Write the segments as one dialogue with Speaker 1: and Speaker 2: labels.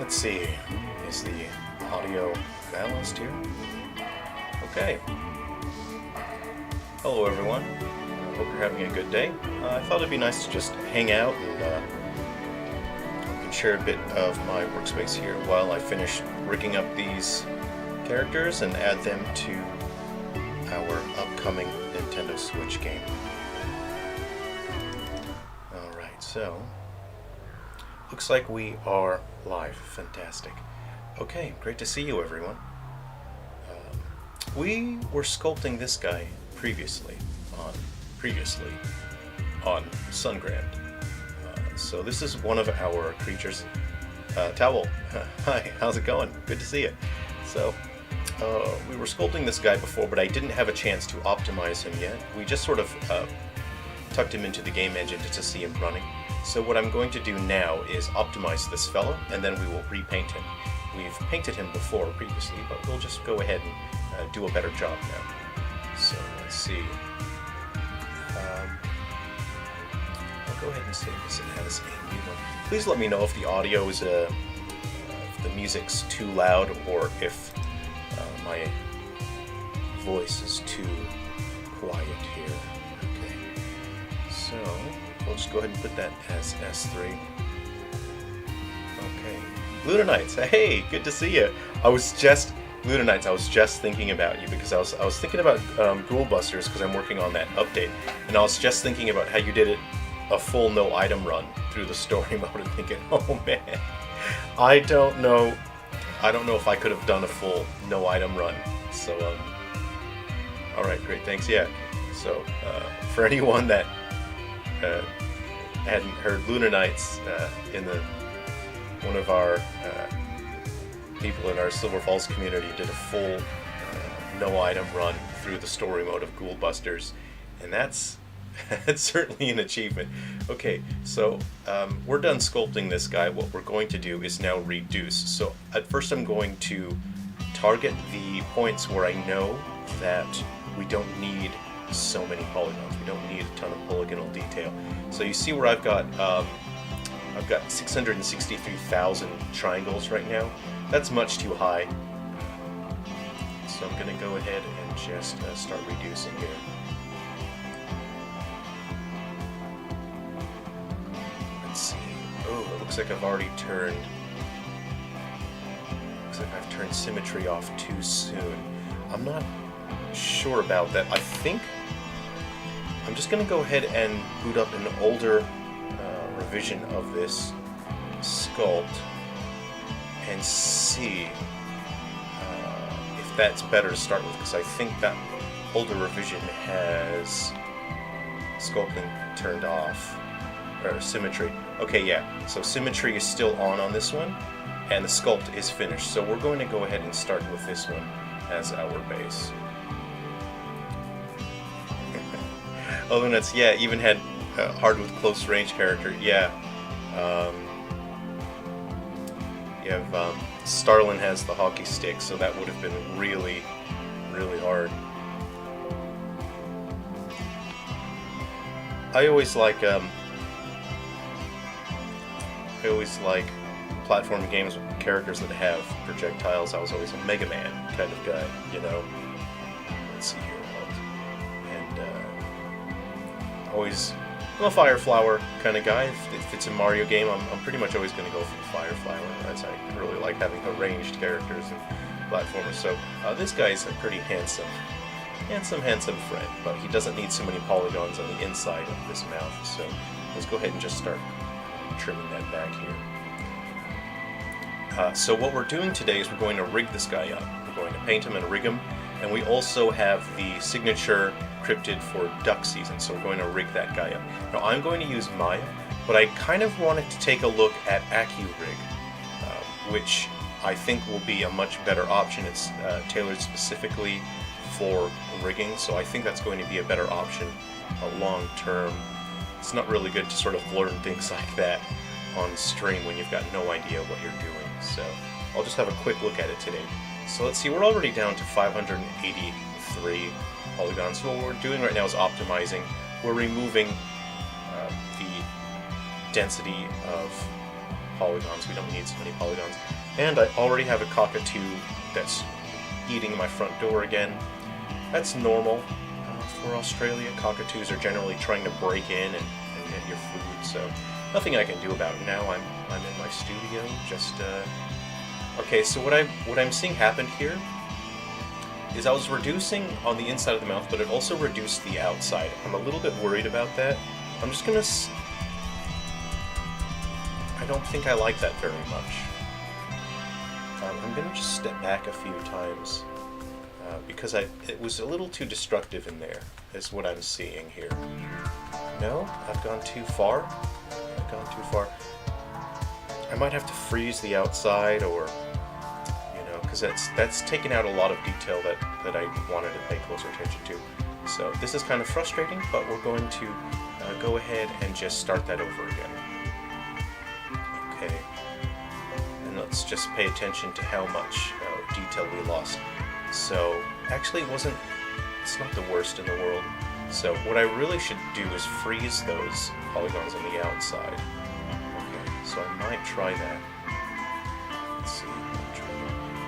Speaker 1: Let's see, is the audio balanced here? Okay. Hello everyone, hope you're having a good day. I thought it'd be nice to just hang out and share a bit of my workspace here while I finish rigging up these characters and add them to our upcoming Nintendo Switch game. Alright, so looks like we are live. Fantastic. Okay, great to see you everyone. We were sculpting this guy previously on Sungrand. So this is one of our creatures. Towel, hi, how's it going? Good to see you. So we were sculpting this guy before, but I didn't have a chance to optimize him yet. We just sort of tucked him into the game engine just to see him running. So what I'm going to do now is optimize this fellow, and then we will repaint him. We've painted him before previously, but we'll just go ahead and do a better job now. So let's see. I'll go ahead and save this as a new one. Please let me know if the audio is if the music's too loud or if my voice is too quiet here. Okay. So we'll just go ahead and put that as S3. Okay. Lunanites, hey, good to see you. Lunanites, I was just thinking about you because I was thinking about Ghoul Busters because I'm working on that update, and I was just thinking about how you did it a full no item run through the story mode and thinking, oh man, I don't know if I could have done a full no item run. So all right, great, thanks. Yeah. So for anyone that hadn't heard, Lunanites in one of our people in our Silver Falls community did a full no item run through the story mode of Ghoul Busters, and that's certainly an achievement. Okay, so we're done sculpting this guy. What we're going to do is now reduce. So at first I'm going to target the points where I know that we don't need so many polygons. We don't need a ton of polygonal detail. So you see where I've got 663,000 triangles right now. That's much too high. So I'm going to go ahead and just start reducing here. Let's see. Oh, it looks like I've already turned. Looks like I've turned symmetry off too soon. I'm not sure about that. I think I'm just going to go ahead and boot up an older revision of this sculpt and see if that's better to start with, because I think that older revision has sculpting turned off, or symmetry. Okay, yeah, so symmetry is still on this one, and the sculpt is finished. So we're going to go ahead and start with this one as our base. Oh, and that's, yeah, even had hard with close range character, yeah. You have Starlin has the hockey stick, so that would have been really, really hard. I always like platform games with characters that have projectiles. I was always a Mega Man kind of guy, you know. Let's see here, and always. I'm a Fire Flower kind of guy. If it's a Mario game, I'm pretty much always going to go for the Fire Flower. I really like having ranged characters and platformers. So this guy is a pretty handsome friend, but he doesn't need so many polygons on the inside of this mouth. So let's go ahead and just start trimming that back here. So what we're doing today is we're going to rig this guy up. We're going to paint him and rig him, and we also have the signature cryptid for duck season, so we're going to rig that guy up. Now I'm going to use Maya, but I kind of wanted to take a look at AccuRig, which I think will be a much better option. It's tailored specifically for rigging, so I think that's going to be a better option long term. It's not really good to sort of learn things like that on stream when you've got no idea what you're doing, so I'll just have a quick look at it today. So let's see, we're already down to 583 polygons. So what we're doing right now is optimizing. We're removing the density of polygons. We don't need so many polygons. And I already have a cockatoo that's eating my front door again. That's normal for Australia. Cockatoos are generally trying to break in and get your food, so nothing I can do about it now. I'm in my studio, just okay. So what I'm seeing happen here is I was reducing on the inside of the mouth, but it also reduced the outside. I'm a little bit worried about that. I'm just gonna. I don't think I like that very much. I'm gonna just step back a few times because it was a little too destructive in there, is what I'm seeing here. No, I've gone too far. I've gone too far. I might have to freeze the outside, or because that's taken out a lot of detail that I wanted to pay closer attention to. So this is kind of frustrating, but we're going to go ahead and just start that over again. Okay, and let's just pay attention to how much detail we lost. So actually it's not the worst in the world. So what I really should do is freeze those polygons on the outside. Okay, so I might try that. Let's see.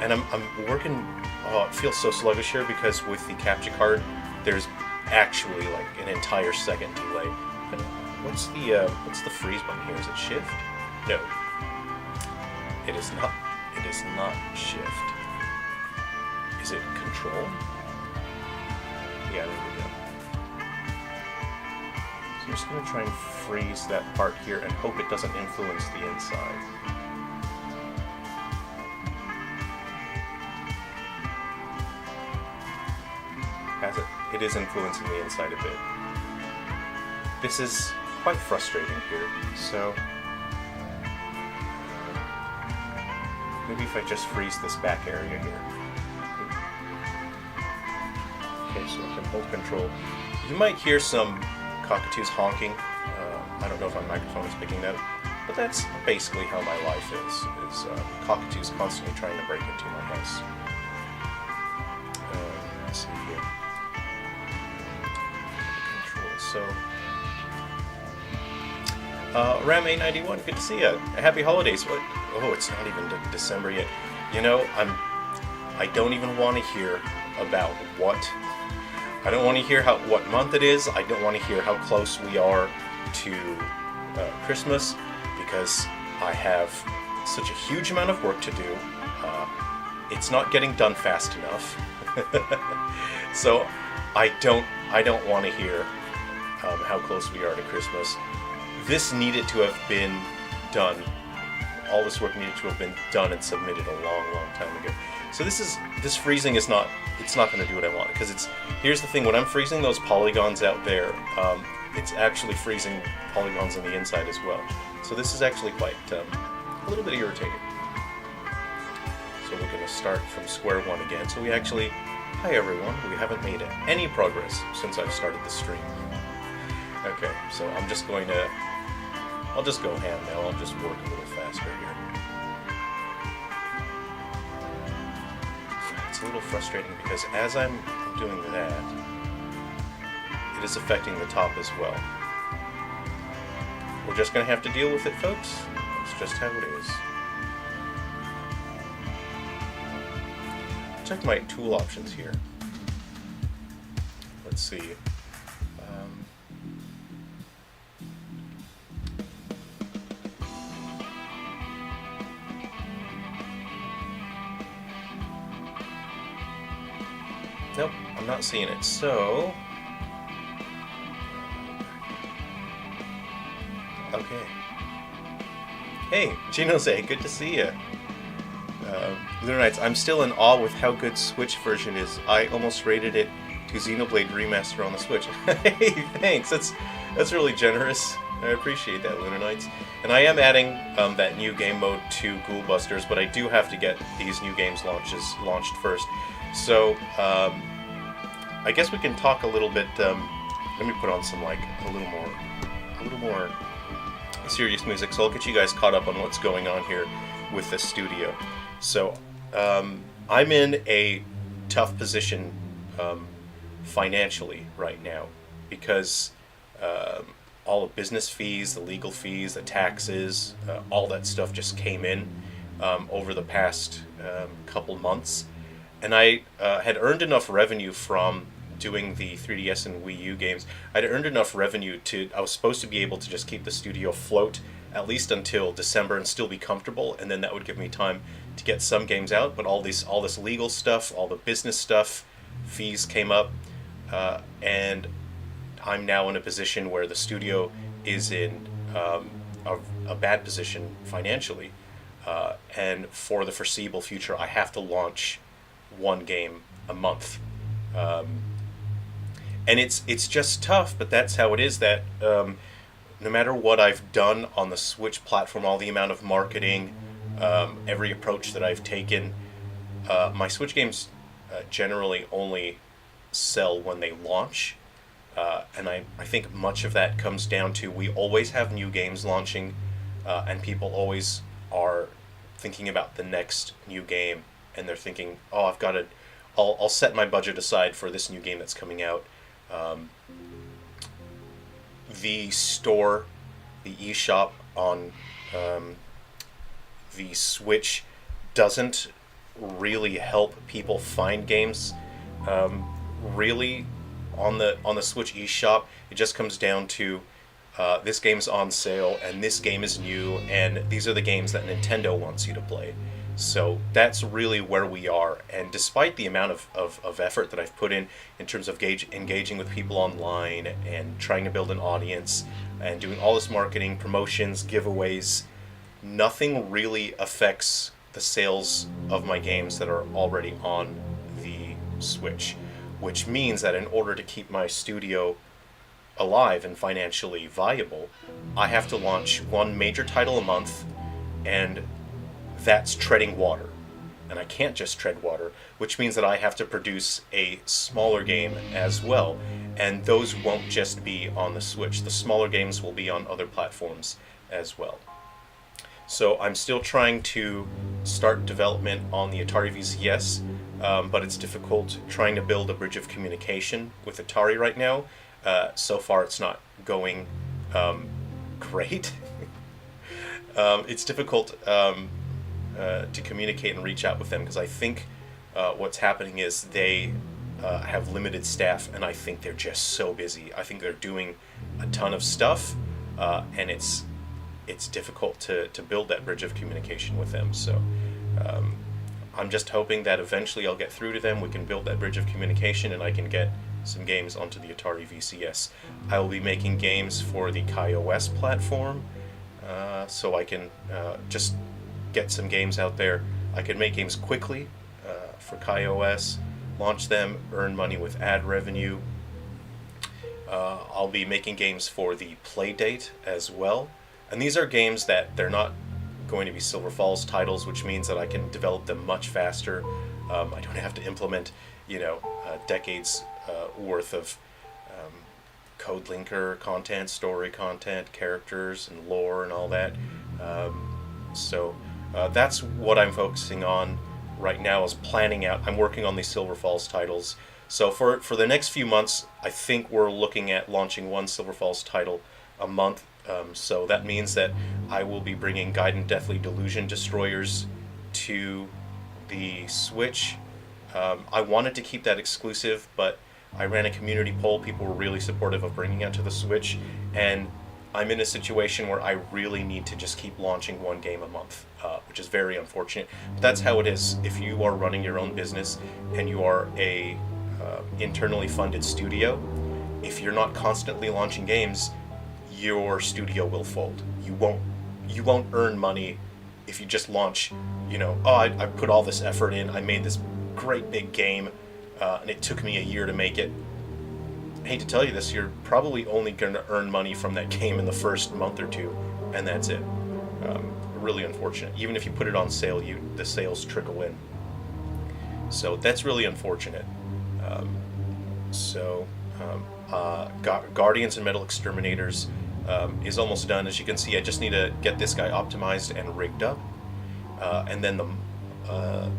Speaker 1: And I'm working. Oh, it feels so sluggish here because with the capture card, there's actually like an entire second delay. What's the freeze button here? Is it shift? No, it is not. It is not shift. Is it control? Yeah, there we go. So I'm just going to try and freeze that part here and hope it doesn't influence the inside. Has it? It is influencing the inside a bit. This is quite frustrating here, so maybe if I just freeze this back area here. Okay, so I can hold control. You might hear some cockatoos honking. I don't know if my microphone is picking that up, but that's basically how my life is cockatoos constantly trying to break into my house. Let's see here. Control. So, Ram891, good to see you. Happy holidays. What? Oh, it's not even December yet. I don't even want to hear about what. I don't want to hear what month it is. I don't want to hear how close we are to Christmas, because I have such a huge amount of work to do. It's not getting done fast enough. So I don't want to hear how close we are to Christmas. This needed to have been done. All this work needed to have been done and submitted a long, long time ago. So this freezing is not. It's not going to do what I want, because here's the thing: when I'm freezing those polygons out there, it's actually freezing polygons on the inside as well. So this is actually quite a little bit irritating. So we're going to start from square one again. So hi everyone. We haven't made any progress since I've started the stream. Okay, so I'll just go ham now. I'll just work a little faster here. It's a little frustrating because as I'm doing that, it is affecting the top as well. We're just going to have to deal with it, folks. That's just how it is. Check my tool options here. Let's see. Nope, I'm not seeing it, so... Okay. Hey, Ginose, good to see you. Lunar Knights, I'm still in awe with how good Switch version is. I almost rated it to Xenoblade Remaster on the Switch. Hey, thanks, that's really generous. I appreciate that, Lunar Knights. And I am adding that new game mode to Ghoul Busters, but I do have to get these new games launched first. So, I guess we can talk a little bit, let me put on some, a little more serious music, so I'll get you guys caught up on what's going on here with the studio. So, I'm in a tough position financially right now, because all the business fees, the legal fees, the taxes, all that stuff just came in, over the past couple months, and I had earned enough revenue from doing the 3DS and Wii U games. I'd earned enough revenue I was supposed to be able to just keep the studio afloat at least until December and still be comfortable, and then that would give me time to get some games out. But all this legal stuff, all the business stuff, fees came up, and I'm now in a position where the studio is in a bad position financially, and for the foreseeable future, I have to launch one game a month. And it's just tough, but that's how it is. That no matter what I've done on the Switch platform, all the amount of marketing, every approach that I've taken, my Switch games generally only sell when they launch. And I think much of that comes down to we always have new games launching, and people always are thinking about the next new game, and they're thinking, oh, I'll set my budget aside for this new game that's coming out. The store, the eShop on the Switch doesn't really help people find games. Really, on the Switch eShop, it just comes down to this game's on sale and this game is new and these are the games that Nintendo wants you to play. So that's really where we are, and despite the amount of effort that I've put in terms of engaging with people online and trying to build an audience and doing all this marketing, promotions, giveaways, nothing really affects the sales of my games that are already on the Switch, which means that in order to keep my studio alive and financially viable, I have to launch one major title a month, and that's treading water. And I can't just tread water, which means that I have to produce a smaller game as well. And those won't just be on the Switch. The smaller games will be on other platforms as well. So I'm still trying to start development on the Atari VCS, but it's difficult trying to build a bridge of communication with Atari right now. So far it's not going great. It's difficult to communicate and reach out with them because I think what's happening is they have limited staff, and I think they're just so busy. I think they're doing a ton of stuff, and it's difficult to build that bridge of communication with them. So I'm just hoping that eventually I'll get through to them, we can build that bridge of communication, and I can get some games onto the Atari VCS. I will be making games for the KaiOS platform, so I can just get some games out there. I can make games quickly for KaiOS, launch them, earn money with ad revenue. I'll be making games for the Playdate as well. And these are games that they're not going to be Silver Falls titles, which means that I can develop them much faster. I don't have to implement, decades worth of code linker content, story content, characters and lore and all that. So that's what I'm focusing on right now, is planning out. I'm working on these Silver Falls titles. So for the next few months, I think we're looking at launching one Silver Falls title a month. So that means that I will be bringing Gaiden Deathly Delusion Destroyers to the Switch. I wanted to keep that exclusive, but I ran a community poll. People were really supportive of bringing it to the Switch, and I'm in a situation where I really need to just keep launching one game a month, which is very unfortunate. But that's how it is. If you are running your own business and you are a internally funded studio, if you're not constantly launching games, your studio will fold. You won't earn money if you just launch, I put all this effort in, I made this great big game, and it took me a year to make it. I hate to tell you this, you're probably only going to earn money from that game in the first month or two, and that's it. Really unfortunate. Even if you put it on sale, the sales trickle in. So that's really unfortunate. Guardians and Metal Exterminators is almost done. As you can see, I just need to get this guy optimized and rigged up. And then the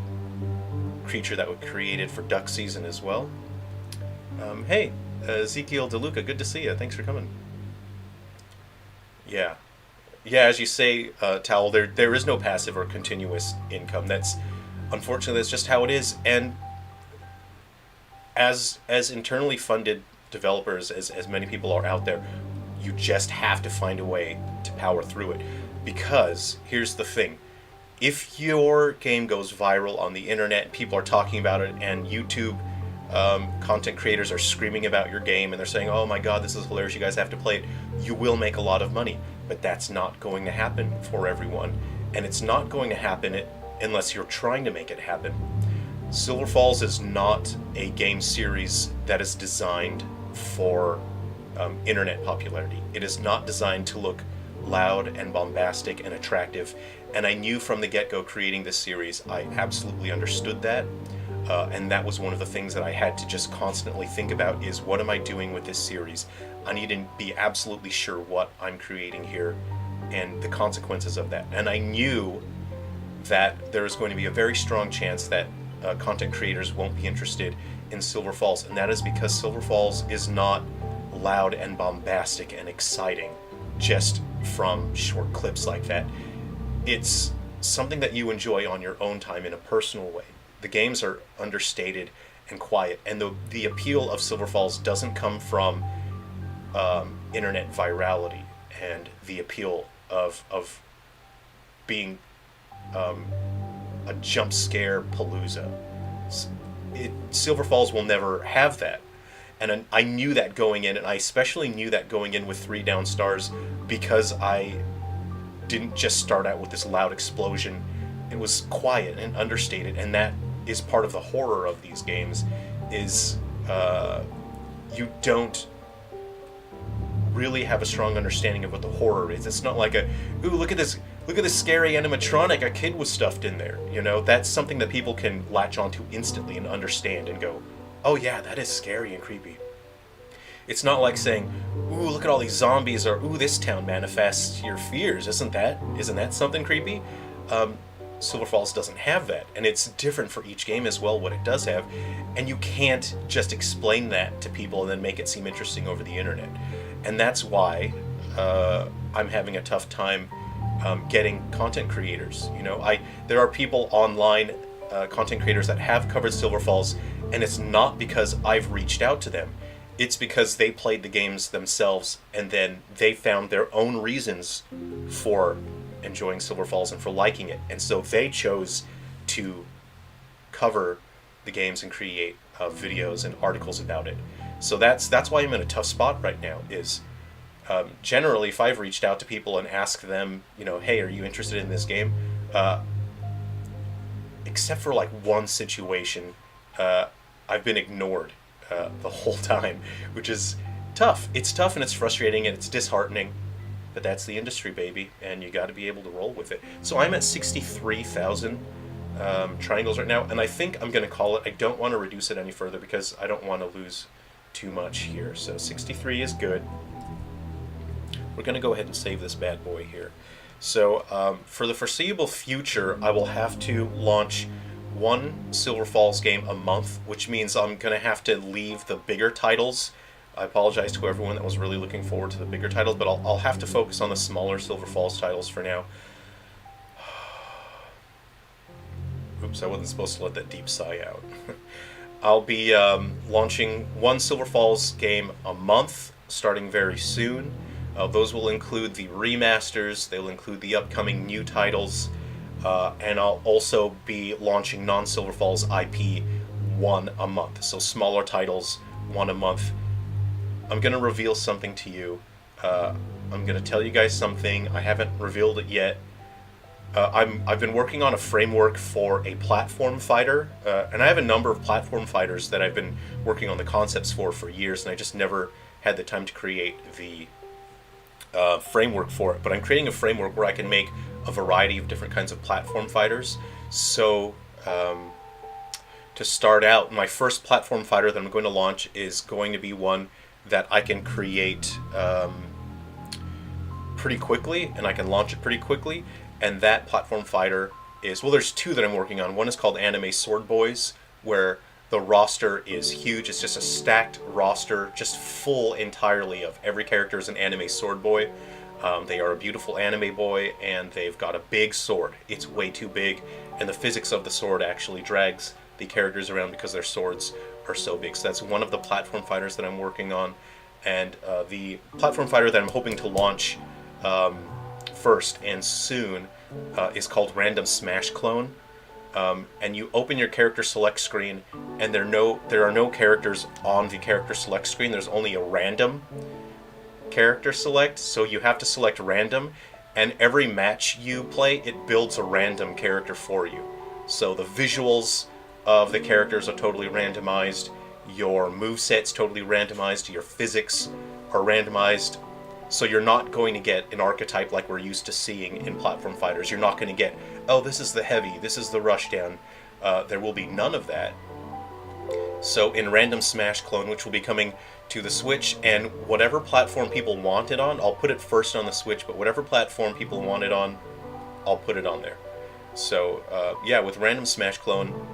Speaker 1: creature that was created for duck season as well. Hey, Ezekiel DeLuca, good to see you. Thanks for coming. Yeah, Yeah, as you say, Towel, there is no passive or continuous income. Unfortunately, that's just how it is. And as internally funded developers, as many people are out there, you just have to find a way to power through it. Because here's the thing: if your game goes viral on the internet and people are talking about it, and YouTube content creators are screaming about your game and they're saying, "Oh my God, this is hilarious! You guys have to play it," you will make a lot of money. But that's not going to happen for everyone, and it's not going to happen unless you're trying to make it happen. Silver Falls is not a game series that is designed for internet popularity. It is not designed to look loud and bombastic and attractive. And I knew from the get-go creating this series, I absolutely understood that. And that was one of the things that I had to just constantly think about is, what am I doing with this series? I need to be absolutely sure what I'm creating here and the consequences of that. And I knew that there is going to be a very strong chance that content creators won't be interested in Silver Falls. And that is because Silver Falls is not loud and bombastic and exciting just from short clips like that. It's something that you enjoy on your own time in a personal way. The games are understated and quiet, and the appeal of Silver Falls doesn't come from internet virality and the appeal of being a jump scare palooza. Silver Falls will never have that. And I knew that going in, and I especially knew that going in with 3 down stars, because I didn't just start out with this loud explosion. It was quiet and understated, and that is part of the horror of these games, is you don't really have a strong understanding of what the horror is. It's not like ooh, look at this scary animatronic, a kid was stuffed in there. You know, that's something that people can latch onto instantly and understand and go, oh yeah, that is scary and creepy. It's not like saying, ooh, look at all these zombies, or ooh, this town manifests your fears. Isn't that something creepy? Silver Falls doesn't have that, and it's different for each game as well, what it does have, and you can't just explain that to people and then make it seem interesting over the internet. And that's why I'm having a tough time getting content creators. You know, there are people online, content creators that have covered Silver Falls, and it's not because I've reached out to them. It's because they played the games themselves, and then they found their own reasons for enjoying Silver Falls and for liking it, and so they chose to cover the games and create videos and articles about it. So that's why I'm in a tough spot right now. Is generally, if I've reached out to people and asked them, you know, hey, are you interested in this game? Except for like one situation, I've been ignored the whole time, which is tough. It's tough and it's frustrating and it's disheartening, but that's the industry, baby, and you got to be able to roll with it. So I'm at 63,000 triangles right now, and I think I'm going to call it. I don't want to reduce it any further because I don't want to lose too much here. So 63 is good. We're going to go ahead and save this bad boy here. So for the foreseeable future, I will have to launch one Silver Falls game a month, which means I'm going to have to leave the bigger titles. I apologize to everyone that was really looking forward to the bigger titles, but I'll have to focus on the smaller Silver Falls titles for now. Oops, I wasn't supposed to let that deep sigh out. I'll be launching one Silver Falls game a month, starting very soon. Those will include the remasters, they'll include the upcoming new titles, and I'll also be launching non-Silver Falls IP one a month. So smaller titles, one a month. I'm going to reveal something to you. I'm going to tell you guys something. I haven't revealed it yet. I've been working on a framework for a platform fighter, and I have a number of platform fighters that I've been working on the concepts for years, and I just never had the time to create the framework for it. But I'm creating a framework where I can make a variety of different kinds of platform fighters. So to start out, my first platform fighter that I'm going to launch is going to be one that I can create pretty quickly, and I can launch it pretty quickly. And that platform fighter is, well, there's two that I'm working on. One is called Anime Sword Boys, where the roster is huge. It's just a stacked roster, just full entirely of every character as an anime sword boy. They are a beautiful anime boy, and they've got a big sword. It's way too big, and the physics of the sword actually drags the characters around because their swords are so big. So that's one of the platform fighters that I'm working on, and the platform fighter that I'm hoping to launch first and soon is called Random Smash Clone. And you open your character select screen, and there are no characters on the character select screen. There's only a random character select, so you have to select random, and every match you play, it builds a random character for you. So the visuals of the characters are totally randomized, your moveset's totally randomized, your physics are randomized, so you're not going to get an archetype like we're used to seeing in platform fighters. You're not going to get, oh, this is the heavy, this is the rushdown. There will be none of that. So in Random Smash Clone, which will be coming to the Switch, and whatever platform people want it on, I'll put it first on the Switch, but whatever platform people want it on, I'll put it on there. So yeah, with Random Smash Clone,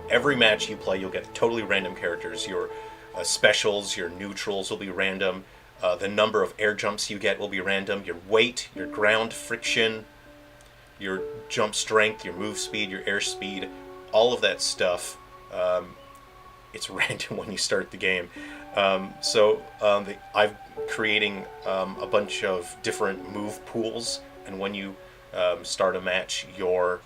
Speaker 1: every match you play, you'll get totally random characters. Your specials, your neutrals will be random. The number of air jumps you get will be random. Your weight, your ground friction, your jump strength, your move speed, your air speed, all of that stuff, it's random when you start the game. I'm creating a bunch of different move pools, and when you start a match, your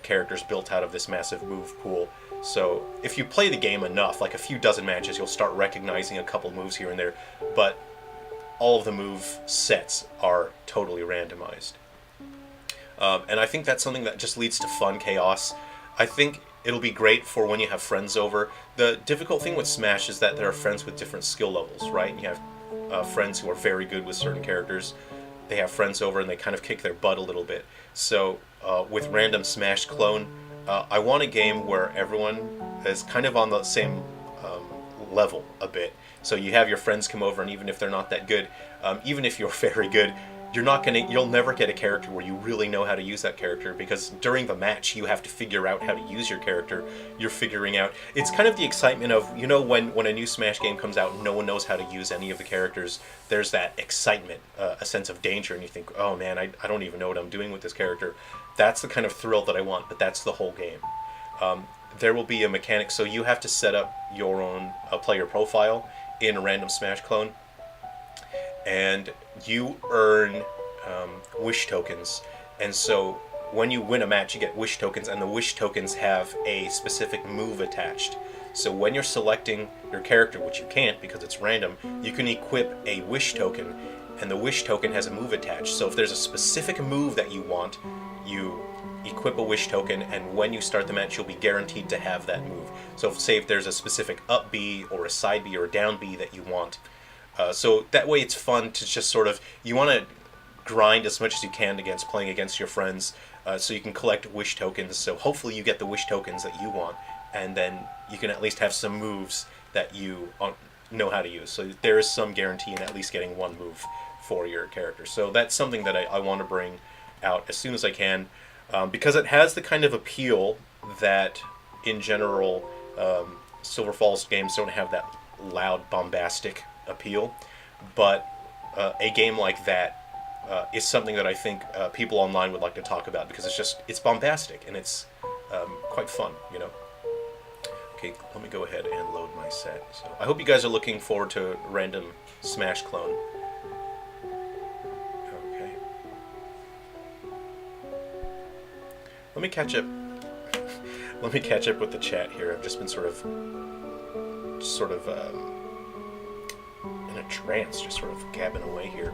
Speaker 1: character's built out of this massive move pool. So if you play the game enough, like a few dozen matches, you'll start recognizing a couple moves here and there, but all of the move sets are totally randomized. And I think that's something that just leads to fun chaos. I think it'll be great for when you have friends over. The difficult thing with Smash is that there are friends with different skill levels, right? And you have friends who are very good with certain characters. They have friends over and they kind of kick their butt a little bit. So with Random Smash Clone, I want a game where everyone is kind of on the same level a bit. So you have your friends come over, and even if they're not that good, even if you're very good, you'll never get a character where you really know how to use that character, because during the match you have to figure out how to use your character. You're figuring out, it's kind of the excitement of, when a new Smash game comes out and no one knows how to use any of the characters, there's that excitement, a sense of danger, and you think, oh man, I don't even know what I'm doing with this character. That's the kind of thrill that I want, but that's the whole game. There will be a mechanic, so you have to set up your own player profile in a Random Smash Clone, and you earn wish tokens. And so when you win a match, you get wish tokens, and the wish tokens have a specific move attached. So when you're selecting your character, which you can't because it's random, you can equip a wish token, and the wish token has a move attached. So if there's a specific move that you want, you equip a wish token, and when you start the match, you'll be guaranteed to have that move. So say if there's a specific up B or a side B or a down B that you want, so that way it's fun to just sort of, you want to grind as much as you can against playing against your friends, so you can collect wish tokens. So hopefully you get the wish tokens that you want, and then you can at least have some moves that you know how to use. So there is some guarantee in at least getting one move for your character. So that's something that I want to bring out as soon as I can, because it has the kind of appeal that in general Silver Falls games don't have, that loud, bombastic appeal, but a game like that is something that I think people online would like to talk about, because it's bombastic and it's quite fun, Okay, let me go ahead and load my set. So I hope you guys are looking forward to Random Smash Clone. Okay. Let me catch up. Let me catch up with the chat here. I've just been sort of in a trance, just sort of gabbing away here.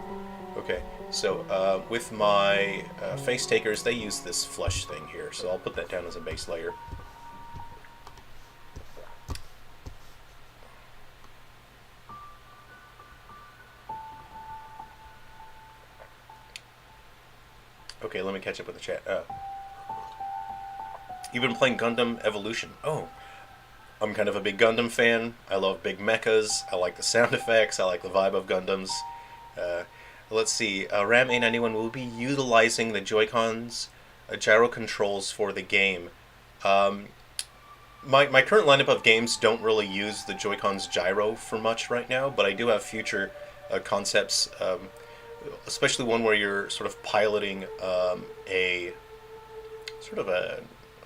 Speaker 1: Okay, so with my face takers, they use this flush thing here, so I'll put that down as a base layer. Okay, let me catch up with the chat. You've been playing Gundam Evolution. Oh, I'm kind of a big Gundam fan. I love big mechas. I like the sound effects. I like the vibe of Gundams. Let's see. RAM A91 will be utilizing the Joy-Cons gyro controls for the game. My current lineup of games don't really use the Joy-Cons gyro for much right now, but I do have future concepts especially one where you're sort of piloting a sort of a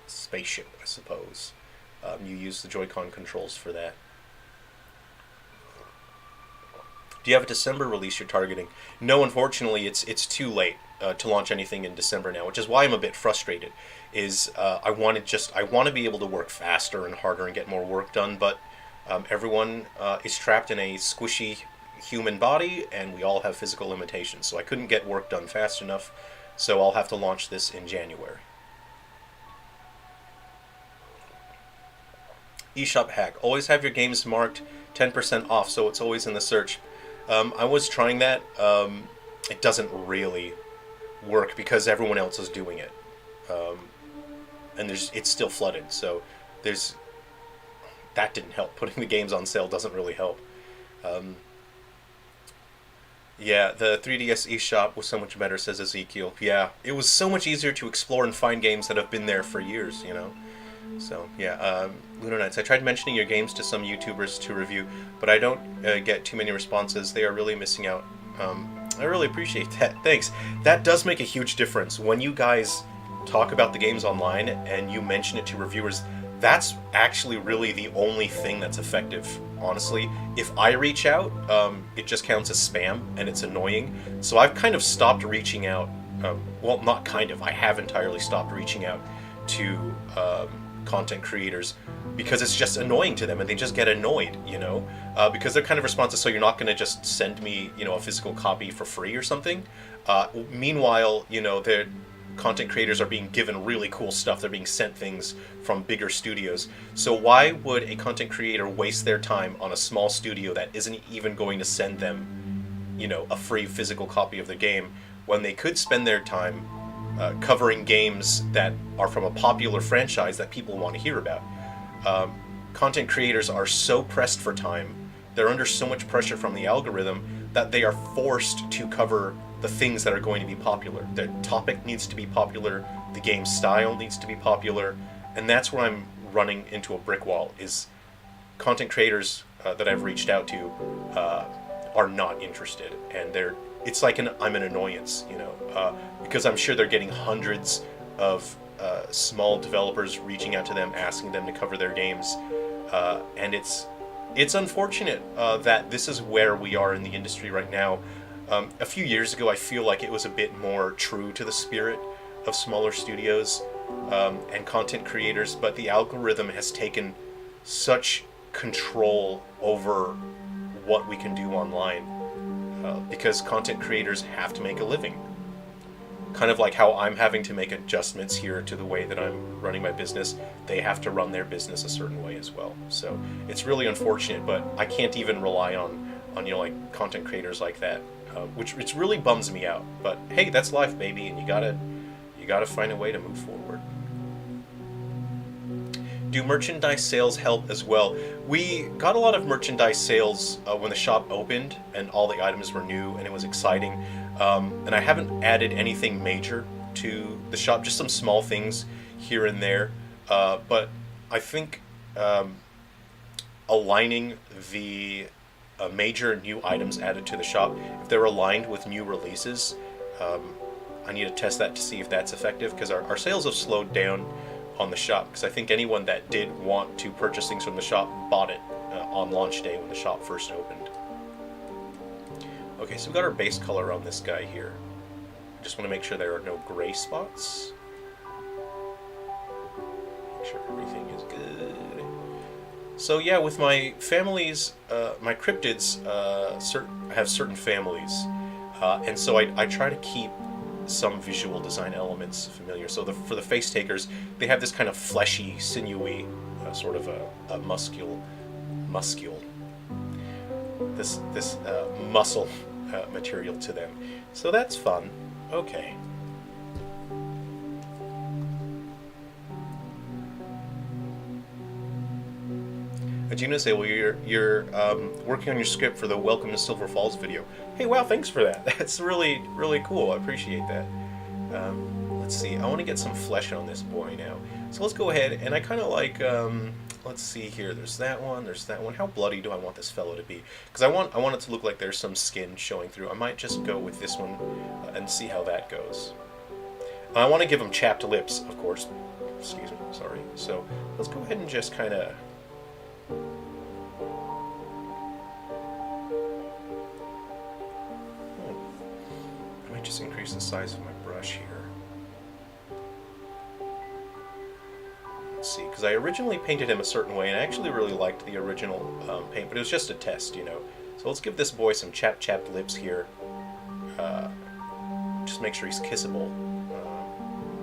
Speaker 1: spaceship, I suppose. You use the Joy-Con controls for that. Do you have a December release you're targeting? No, unfortunately, it's too late to launch anything in December now, which is why I'm a bit frustrated. I want to be able to work faster and harder and get more work done, but everyone is trapped in a squishy human body, and we all have physical limitations. So I couldn't get work done fast enough, so I'll have to launch this in January. eShop hack. Always have your games marked 10% off, so it's always in the search. I was trying that. It doesn't really work because everyone else is doing it. And it's still flooded, so that didn't help. Putting the games on sale doesn't really help. Yeah, the 3DS eShop was so much better, says Ezekiel. Yeah, it was so much easier to explore and find games that have been there for years, you know? So, yeah, Lunar Nights. I tried mentioning your games to some YouTubers to review, but I don't get too many responses. They are really missing out. I really appreciate that. Thanks. That does make a huge difference. When you guys talk about the games online and you mention it to reviewers, that's actually really the only thing that's effective, honestly. If I reach out, it just counts as spam, and it's annoying. So I've kind of stopped reaching out. Well, not kind of. I have entirely stopped reaching out to content creators because it's just annoying to them, and they just get annoyed, you know, because they're kind of responsive. So you're not going to just send me, you know, a physical copy for free or something. Meanwhile, you know, the content creators are being given really cool stuff. They're being sent things from bigger studios. So why would a content creator waste their time on a small studio that isn't even going to send them, you know, a free physical copy of the game, when they could spend their time covering games that are from a popular franchise that people want to hear about? Content creators are so pressed for time, they're under so much pressure from the algorithm that they are forced to cover the things that are going to be popular. The topic needs to be popular, the game style needs to be popular, and that's where I'm running into a brick wall, is content creators that I've reached out to are not interested, and it's like I'm an annoyance, you know, because I'm sure they're getting hundreds of small developers reaching out to them, asking them to cover their games, and it's unfortunate that this is where we are in the industry right now. A few years ago, I feel like it was a bit more true to the spirit of smaller studios and content creators, but the algorithm has taken such control over what we can do online because content creators have to make a living. Kind of like how I'm having to make adjustments here to the way that I'm running my business, they have to run their business a certain way as well. So it's really unfortunate, but I can't even rely on you know, like content creators like that, which really bums me out. But hey, that's life, baby, and you gotta find a way to move forward. Do merchandise sales help as well? We got a lot of merchandise sales when the shop opened and all the items were new and it was exciting. And I haven't added anything major to the shop, just some small things here and there. But I think aligning the major new items added to the shop, if they're aligned with new releases, I need to test that to see if that's effective, because our sales have slowed down on the shop, because I think anyone that did want to purchase things from the shop bought it on launch day when the shop first opened. Okay, so we've got our base color on this guy here. Just want to make sure there are no gray spots. Make sure everything is good. So yeah, with my families, my cryptids have certain families, and so I try to keep some visual design elements familiar. So for the face takers, they have this kind of fleshy, sinewy, sort of a muscle, this muscle material to them. So that's fun. Okay. Ajuna say, well, you're working on your script for the Welcome to Silver Falls video. Hey, wow, thanks for that. That's really, really cool. I appreciate that. Let's see. I want to get some flesh on this boy now. So let's go ahead, and I kind of like let's see here. There's that one. There's that one. How bloody do I want this fellow to be? Because I want it to look like there's some skin showing through. I might just go with this one and see how that goes. I want to give him chapped lips, of course. Excuse me. Sorry. So let's go ahead and just kind of. I might just increase the size of my brush here. See, because I originally painted him a certain way, and I actually really liked the original paint, but it was just a test, you know. So let's give this boy some chapped lips here. Just make sure he's kissable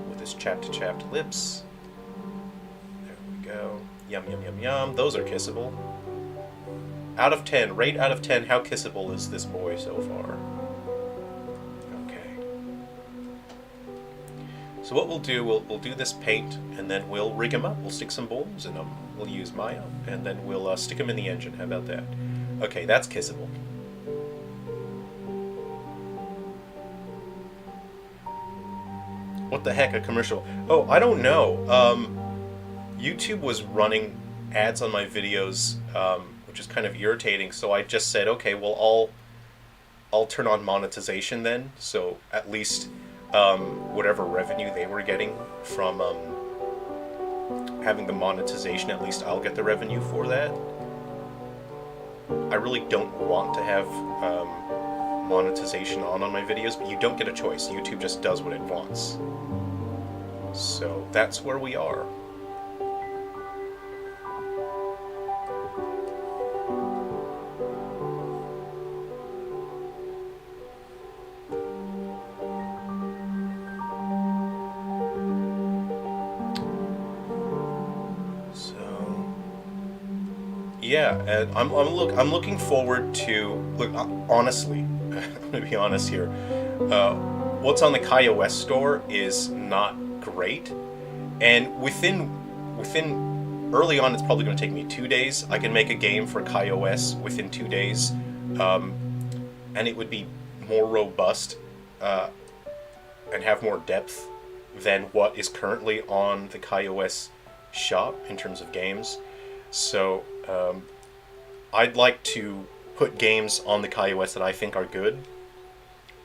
Speaker 1: with his chapped lips. There we go. Yum, yum, yum, yum. Those are kissable. Out of 10, rate out of 10, how kissable is this boy so far? So what we'll do, we'll do this paint, and then we'll rig him up. We'll stick some bolts in him. We'll use Maya, and then we'll stick him in the engine. How about that? Okay, that's kissable. What the heck, a commercial? Oh, I don't know. YouTube was running ads on my videos, which is kind of irritating. So I just said, okay, well, I'll turn on monetization then. So at least. Whatever revenue they were getting from having the monetization, at least I'll get the revenue for that. I really don't want to have monetization on my videos, but you don't get a choice. YouTube just does what it wants. So that's where we are. Yeah, and I'm looking forward to honestly. I'm gonna be honest here. What's on the KaiOS store is not great, and within early on, it's probably going to take me 2 days. I can make a game for KaiOS within 2 days, and it would be more robust and have more depth than what is currently on the KaiOS shop in terms of games. So I'd like to put games on the KaiOS that I think are good,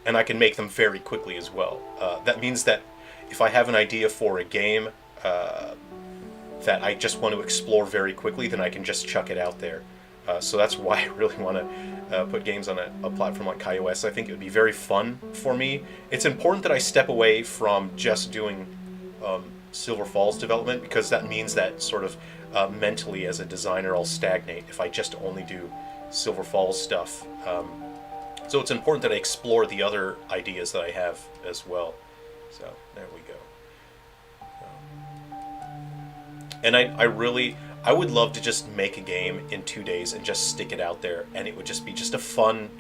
Speaker 1: and I can make them very quickly as well. That means that if I have an idea for a game that I just want to explore very quickly, then I can just chuck it out there. So that's why I really want to put games on a platform like KaiOS. I think it would be very fun for me. It's important that I step away from just doing Silver Falls development, because that means that sort of mentally as a designer I'll stagnate if I just only do Silver Falls stuff. So it's important that I explore the other ideas that I have as well. So there we go. And I would love to just make a game in 2 days and just stick it out there, and it would just be just a fun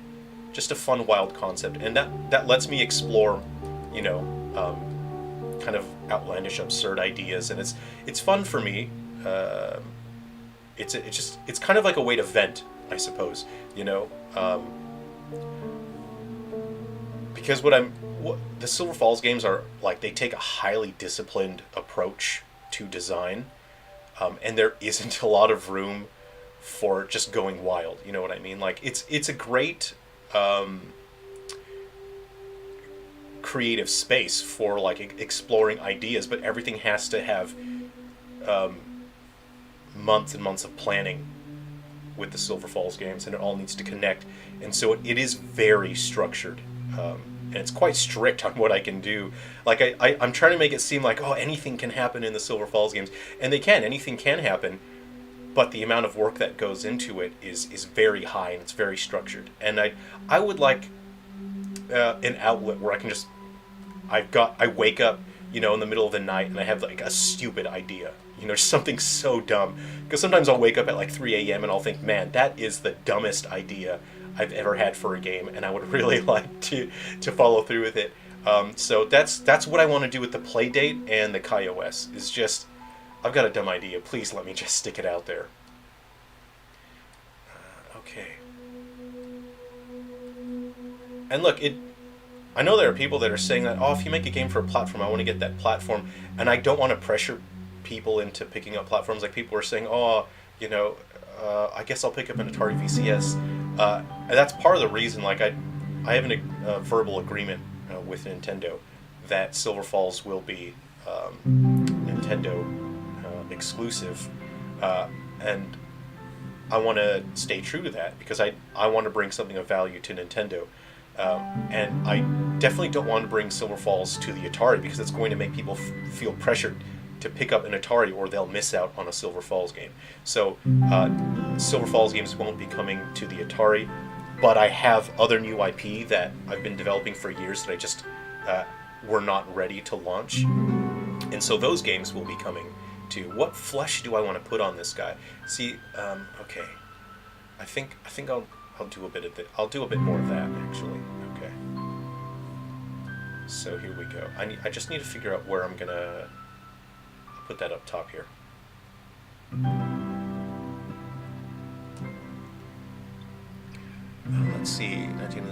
Speaker 1: wild concept, and that lets me explore, you know, kind of outlandish, absurd ideas, and it's fun for me. It's kind of like a way to vent, I suppose, you know, because the Silver Falls games are like, they take a highly disciplined approach to design, and there isn't a lot of room for just going wild. You know what I mean? Like it's a great creative space for like exploring ideas, but everything has to have months and months of planning with the Silver Falls games, and it all needs to connect, and so it is very structured, and it's quite strict on what I can do. Like I'm trying to make it seem like, oh, anything can happen in the Silver Falls games, and anything can happen, but the amount of work that goes into it is very high, and it's very structured. And I would like an outlet where I can just I wake up, you know, in the middle of the night, and I have like a stupid idea, you know, something so dumb. Because sometimes I'll wake up at like 3 a.m. and I'll think, man, that is the dumbest idea I've ever had for a game, and I would really like to follow through with it. So that's what I want to do with the Playdate and the KaiOS. Is just, I've got a dumb idea. Please let me just stick it out there. Okay. And look, I know there are people that are saying that, oh, if you make a game for a platform, I want to get that platform, and I don't want to pressure people into picking up platforms. Like people were saying, oh, you know, I guess I'll pick up an Atari VCS. And that's part of the reason. Like I have a verbal agreement with Nintendo that Silver Falls will be Nintendo exclusive, and I want to stay true to that because I want to bring something of value to Nintendo. And I definitely don't want to bring Silver Falls to the Atari because it's going to make people feel pressured to pick up an Atari or they'll miss out on a Silver Falls game. So Silver Falls games won't be coming to the Atari, but I have other new IP that I've been developing for years that I just were not ready to launch. And so those games will be coming to. What flesh do I want to put on this guy? See, okay, I think I'll do a bit of it. I'll do a bit more of that actually. Okay. So here we go. I just need to figure out where I'm gonna put that up top here. Let's see. 19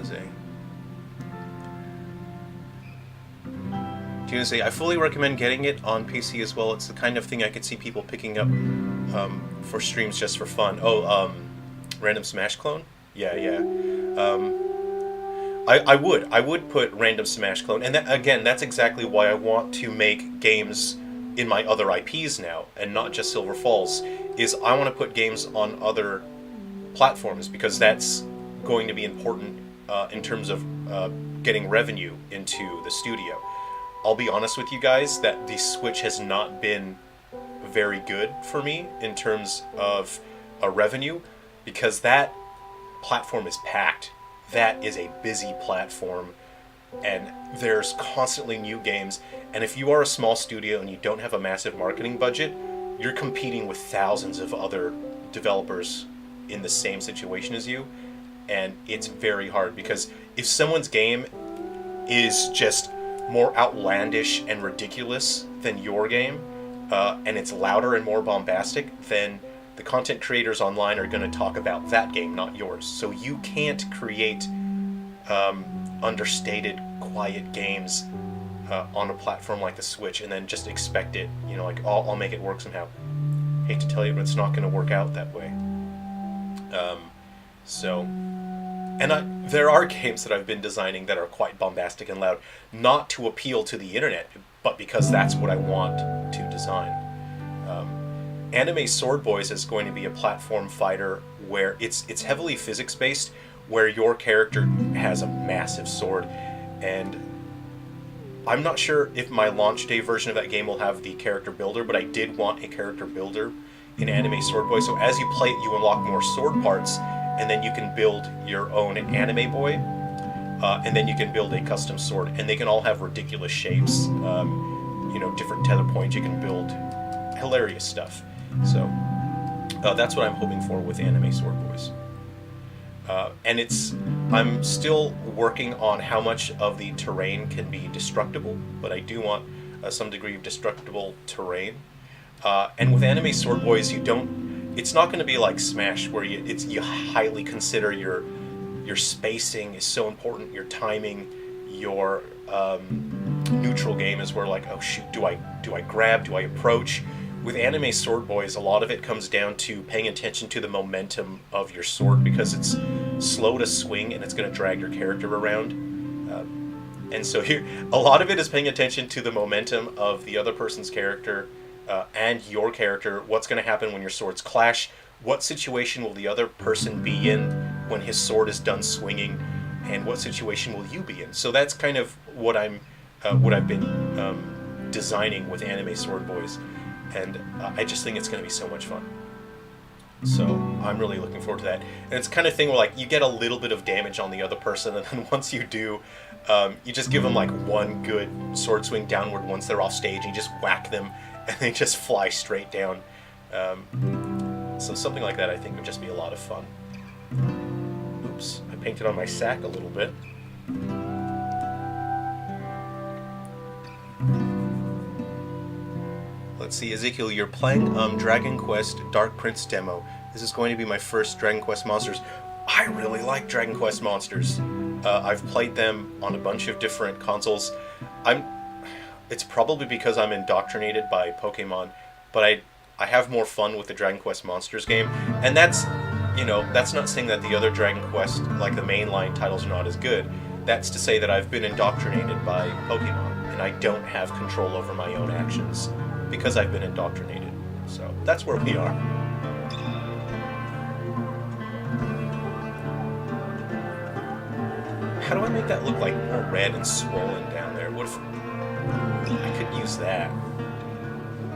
Speaker 1: I fully recommend getting it on PC as well. It's the kind of thing I could see people picking up for streams just for fun. Oh, Random Smash Clone? Yeah. I would put Random Smash Clone, and again, that's exactly why I want to make games in my other IPs now, and not just Silver Falls, is I want to put games on other platforms, because that's going to be important in terms of getting revenue into the studio. I'll be honest with you guys that the Switch has not been very good for me in terms of revenue, because that platform is packed. That is a busy platform, and there's constantly new games. And if you are a small studio and you don't have a massive marketing budget, you're competing with thousands of other developers in the same situation as you, and it's very hard, because if someone's game is just more outlandish and ridiculous than your game, and it's louder and more bombastic, then the content creators online are going to talk about that game, not yours. So you can't create understated, quiet games on a platform like the Switch and then just expect it, you know, like, I'll make it work somehow. Hate to tell you, but it's not going to work out that way. And there are games that I've been designing that are quite bombastic and loud, not to appeal to the internet, but because that's what I want to design. Anime Sword Boys is going to be a platform fighter where it's heavily physics-based, where your character has a massive sword, and I'm not sure if my launch day version of that game will have the character builder, but I did want a character builder in Anime Sword Boy. So as you play it, you unlock more sword parts, and then you can build your own anime boy, and then you can build a custom sword, and they can all have ridiculous shapes, different tether points. You can build hilarious stuff. So that's what I'm hoping for with Anime Sword Boys. And I'm still working on how much of the terrain can be destructible, but I do want some degree of destructible terrain. And with Anime Sword Boys, it's not going to be like Smash, where you highly consider your spacing is so important, your timing, your neutral game is where, like, oh shoot, do I grab, do I approach? With Anime Sword Boys, a lot of it comes down to paying attention to the momentum of your sword, because it's slow to swing and it's going to drag your character around. And so here, a lot of it is paying attention to the momentum of the other person's character and your character. What's going to happen when your swords clash? What situation will the other person be in when his sword is done swinging? And what situation will you be in? So that's kind of what I've been designing with Anime Sword Boys. And I just think it's going to be so much fun. So I'm really looking forward to that. And it's the kind of thing where, like, you get a little bit of damage on the other person, and then once you do, you just give them like one good sword swing downward once they're off stage, and you just whack them, and they just fly straight down. So something like that I think would just be a lot of fun. Oops, I painted on my sack a little bit. Let's see, Ezekiel, you're playing Dragon Quest Dark Prince demo. This is going to be my first Dragon Quest Monsters. I really like Dragon Quest Monsters. I've played them on a bunch of different consoles. It's probably because I'm indoctrinated by Pokemon, but I have more fun with the Dragon Quest Monsters game, and that's, you know, that's not saying that the other Dragon Quest, like the mainline titles, are not as good. That's to say that I've been indoctrinated by Pokemon, and I don't have control over my own actions because I've been indoctrinated. So that's where we are. How do I make that look like more red and swollen down there? What if I could use that?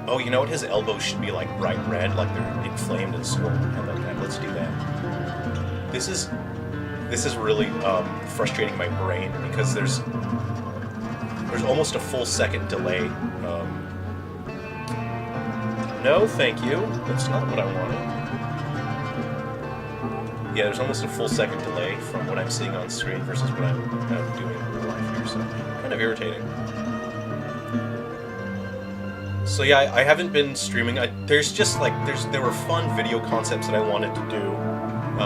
Speaker 1: Oh, you know what? His elbows should be like bright red, like they're inflamed and swollen. How about that? Let's do that. This is really frustrating my brain because there's almost a full second delay. No, thank you. That's not what I wanted. Yeah, there's almost a full second delay from what I'm seeing on screen versus what I'm doing in real life here, so kind of irritating. So yeah, I haven't been streaming. There were fun video concepts that I wanted to do.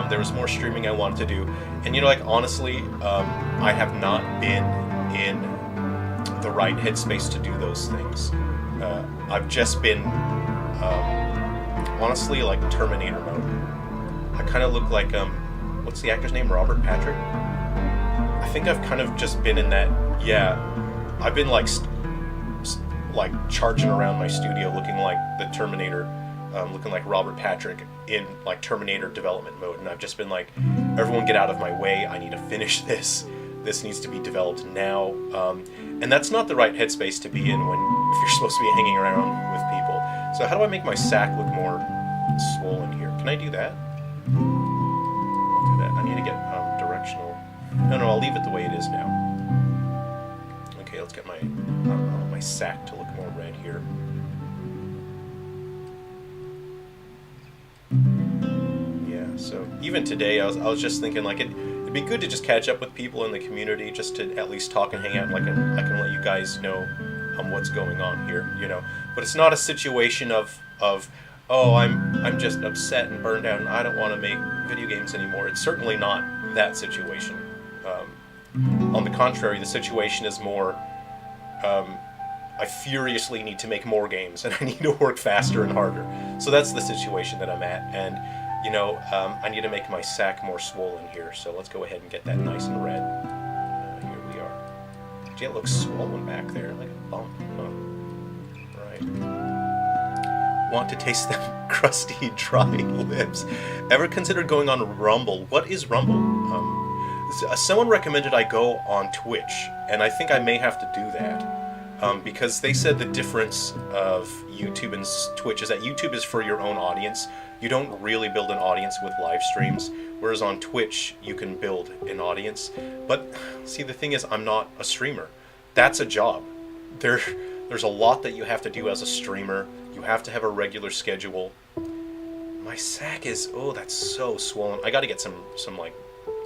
Speaker 1: There was more streaming I wanted to do, and you know, like honestly, I have not been in the right headspace to do those things. I've just been honestly like Terminator mode. I kind of look like what's the actor's name? Robert Patrick. I think I've kind of just been in that. Yeah, I've been like charging around my studio looking like the Terminator, looking like Robert Patrick in like Terminator development mode, and I've just been like, everyone get out of my way, I need to finish this. This needs to be developed now, and that's not the right headspace to be in if you're supposed to be hanging around with people. So how do I make my sack look more swollen here? Can I do that? I'll do that. I need to get directional. No, I'll leave it the way it is now. Okay, let's get my sack to look more red here. Yeah, so even today I was just thinking like it'd be good to just catch up with people in the community, just to at least talk and hang out, and I can let you guys know what's going on here, you know. But it's not a situation of oh, I'm just upset and burned out and I don't want to make video games anymore. It's certainly not that situation. On the contrary, the situation is more I furiously need to make more games and I need to work faster and harder. So that's the situation that I'm at, and you know, I need to make my sack more swollen here, so let's go ahead and get that nice and red. Here we are. Gee, it looks swollen back there, like a bump. Right. Want to taste them crusty, dry lips. Ever considered going on Rumble? What is Rumble? Someone recommended I go on Twitch, and I think I may have to do that. Because they said the difference of YouTube and Twitch is that YouTube is for your own audience. You don't really build an audience with live streams, whereas on Twitch you can build an audience. But see, the thing is, I'm not a streamer. That's a job. There's a lot that you have to do as a streamer. You have to have a regular schedule. My sack is, oh, that's so swollen. I gotta get some like,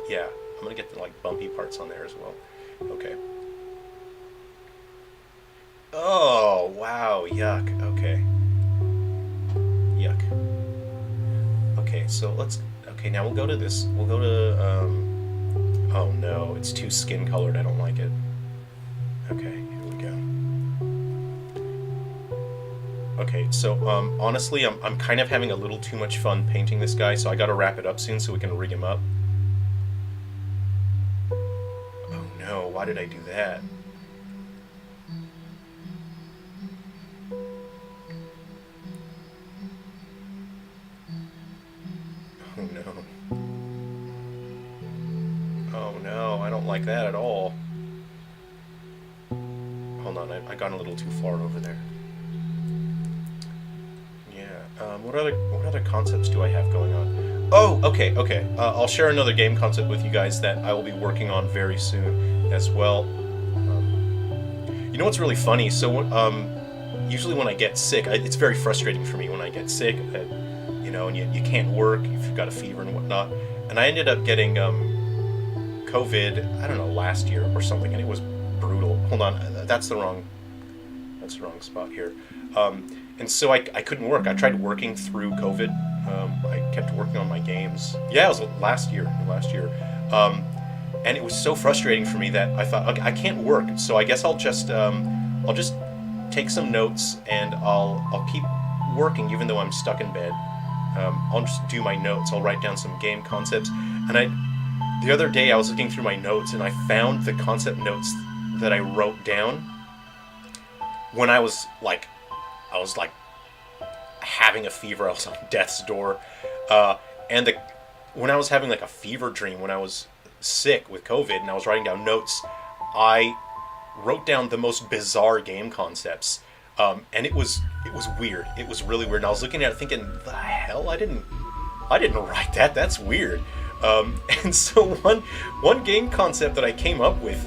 Speaker 1: yeah, I'm gonna get the like bumpy parts on there as well. Okay. Oh, wow, yuck, okay. Yuck. Okay, so okay, now we'll go to this, oh no, it's too skin colored, I don't like it. Okay, here we go. Okay, so, honestly, I'm kind of having a little too much fun painting this guy, so I gotta wrap it up soon so we can rig him up. Oh no, why did I do that? Oh no, I don't like that at all. Hold on, I got a little too far over there. Yeah, what other concepts do I have going on? Oh, okay. I'll share another game concept with you guys that I will be working on very soon as well. You know what's really funny? So, usually when I get sick, it's very frustrating for me when I get sick, you know, and you can't work if you've got a fever and whatnot. And I ended up getting COVID, I don't know, last year or something, and it was brutal. Hold on, that's the wrong spot here. And so I couldn't work. I tried working through COVID. I kept working on my games. Yeah, it was last year. And it was so frustrating for me that I thought, okay, I can't work, so I guess I'll just take some notes and I'll keep working even though I'm stuck in bed. I'll just do my notes. I'll write down some game concepts. And the other day I was looking through my notes and I found the concept notes that I wrote down when I was like having a fever. I was on death's door. When I was having like a fever dream, when I was sick with COVID and I was writing down notes, I wrote down the most bizarre game concepts. And it was weird. It was really weird. And I was looking at it thinking, the hell, I didn't write that. That's weird. And so one game concept that I came up with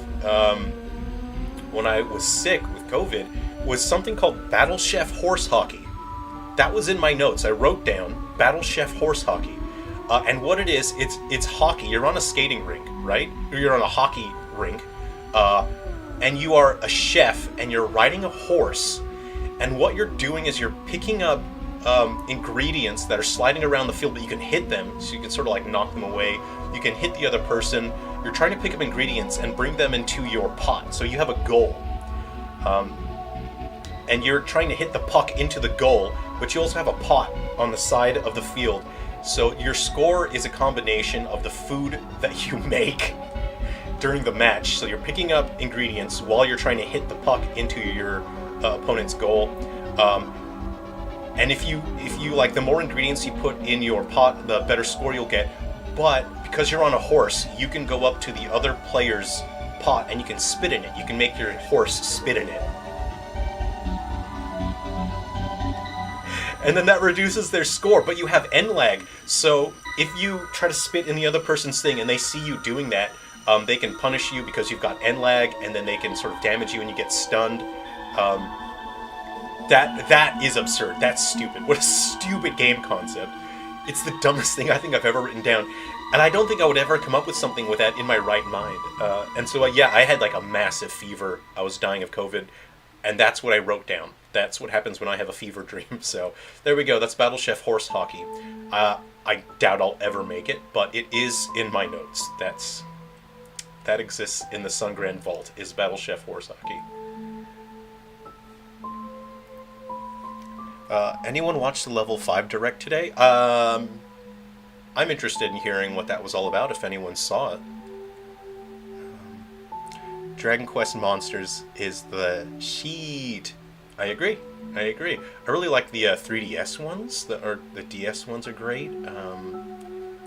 Speaker 1: when I was sick with COVID was something called Battle Chef Horse Hockey. That was in my notes. I wrote down Battle Chef Horse Hockey. And what it is, it's hockey. You're on a skating rink, right? Or you're on a hockey rink. And you are a chef and you're riding a horse. And what you're doing is you're picking up ingredients that are sliding around the field, but you can hit them, so you can sort of like knock them away. You can hit the other person. You're trying to pick up ingredients and bring them into your pot. So you have a goal. And you're trying to hit the puck into the goal, but you also have a pot on the side of the field. So your score is a combination of the food that you make during the match. So you're picking up ingredients while you're trying to hit the puck into your opponent's goal. And if you like, the more ingredients you put in your pot, the better score you'll get. But because you're on a horse, you can go up to the other player's pot and you can spit in it. You can make your horse spit in it. And then that reduces their score, but you have end lag. So if you try to spit in the other person's thing and they see you doing that, they can punish you because you've got end lag, and then they can sort of damage you and you get stunned. That is absurd. That's stupid. What a stupid game concept. It's the dumbest thing I think I've ever written down. And I don't think I would ever come up with something with that in my right mind. And so, yeah, I had like a massive fever. I was dying of COVID. And that's what I wrote down. That's what happens when I have a fever dream. So there we go. That's Battle Chef Horse Hockey. I doubt I'll ever make it, but it is in my notes. That exists in the Sungrand Vault, is Battle Chef Horse Hockey. Anyone watch the Level 5 Direct today? I'm interested in hearing what that was all about, if anyone saw it. Dragon Quest Monsters is the shit. I agree. I really like the 3DS ones. The DS ones are great.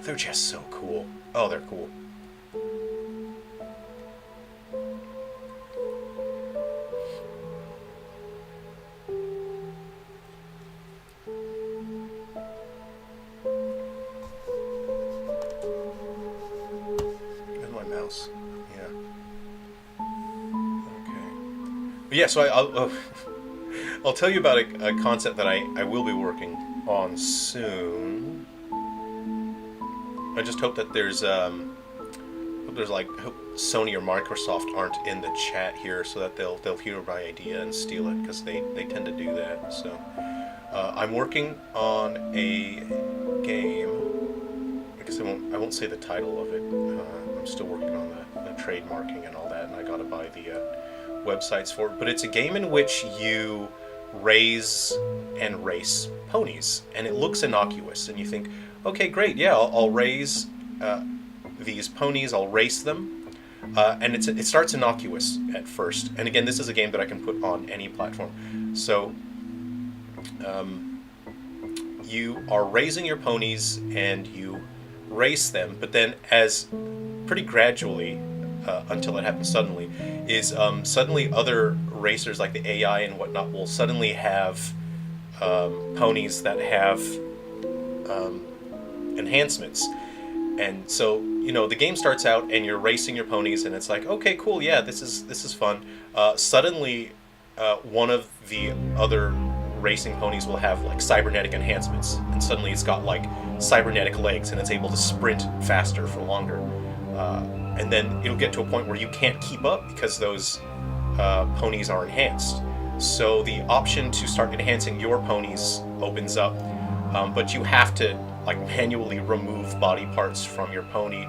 Speaker 1: They're just so cool. Oh, they're cool. And my mouse. Yeah. Okay. But yeah, so I'll tell you about a concept that I will be working on soon. I just hope that there's hope Sony or Microsoft aren't in the chat here, so that they'll hear my idea and steal it, because they tend to do that. So I'm working on a game. I guess I won't say the title of it. I'm still working on the trademarking and all that, and I gotta buy the websites for it. But it's a game in which you raise and race ponies, and it looks innocuous, and you think, okay, great, yeah, I'll raise these ponies, I'll race them, and it starts innocuous at first. And again, this is a game that I can put on any platform. So you are raising your ponies and you race them, but then as pretty gradually, until it happens suddenly, is suddenly other racers, like the AI and whatnot, will suddenly have ponies that have enhancements. And so, the game starts out and you're racing your ponies, and it's like, okay, cool, yeah, this is fun. Suddenly, one of the other racing ponies will have like cybernetic enhancements, and suddenly it's got like cybernetic legs and it's able to sprint faster for longer. And then it'll get to a point where you can't keep up because those ponies are enhanced. So the option to start enhancing your ponies opens up, but you have to like manually remove body parts from your pony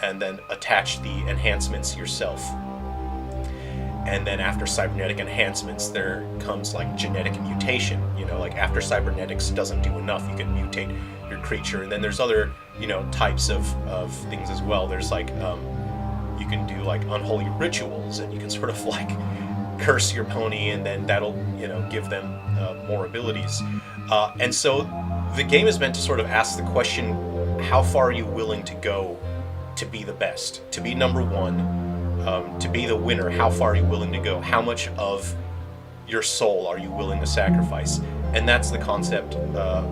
Speaker 1: and then attach the enhancements yourself. and then after cybernetic enhancements, there comes like genetic mutation. You know, like after cybernetics doesn't do enough, you can mutate your creature. And then there's other, you know, types of things as well. There's like, you can do like unholy rituals, and you can sort of like curse your pony, and then that'll, you know, give them more abilities. And so the game is meant to sort of ask the question, how far are you willing to go to be the best, to be number one, to be the winner? How far are you willing to go? How much of your soul are you willing to sacrifice? And that's the concept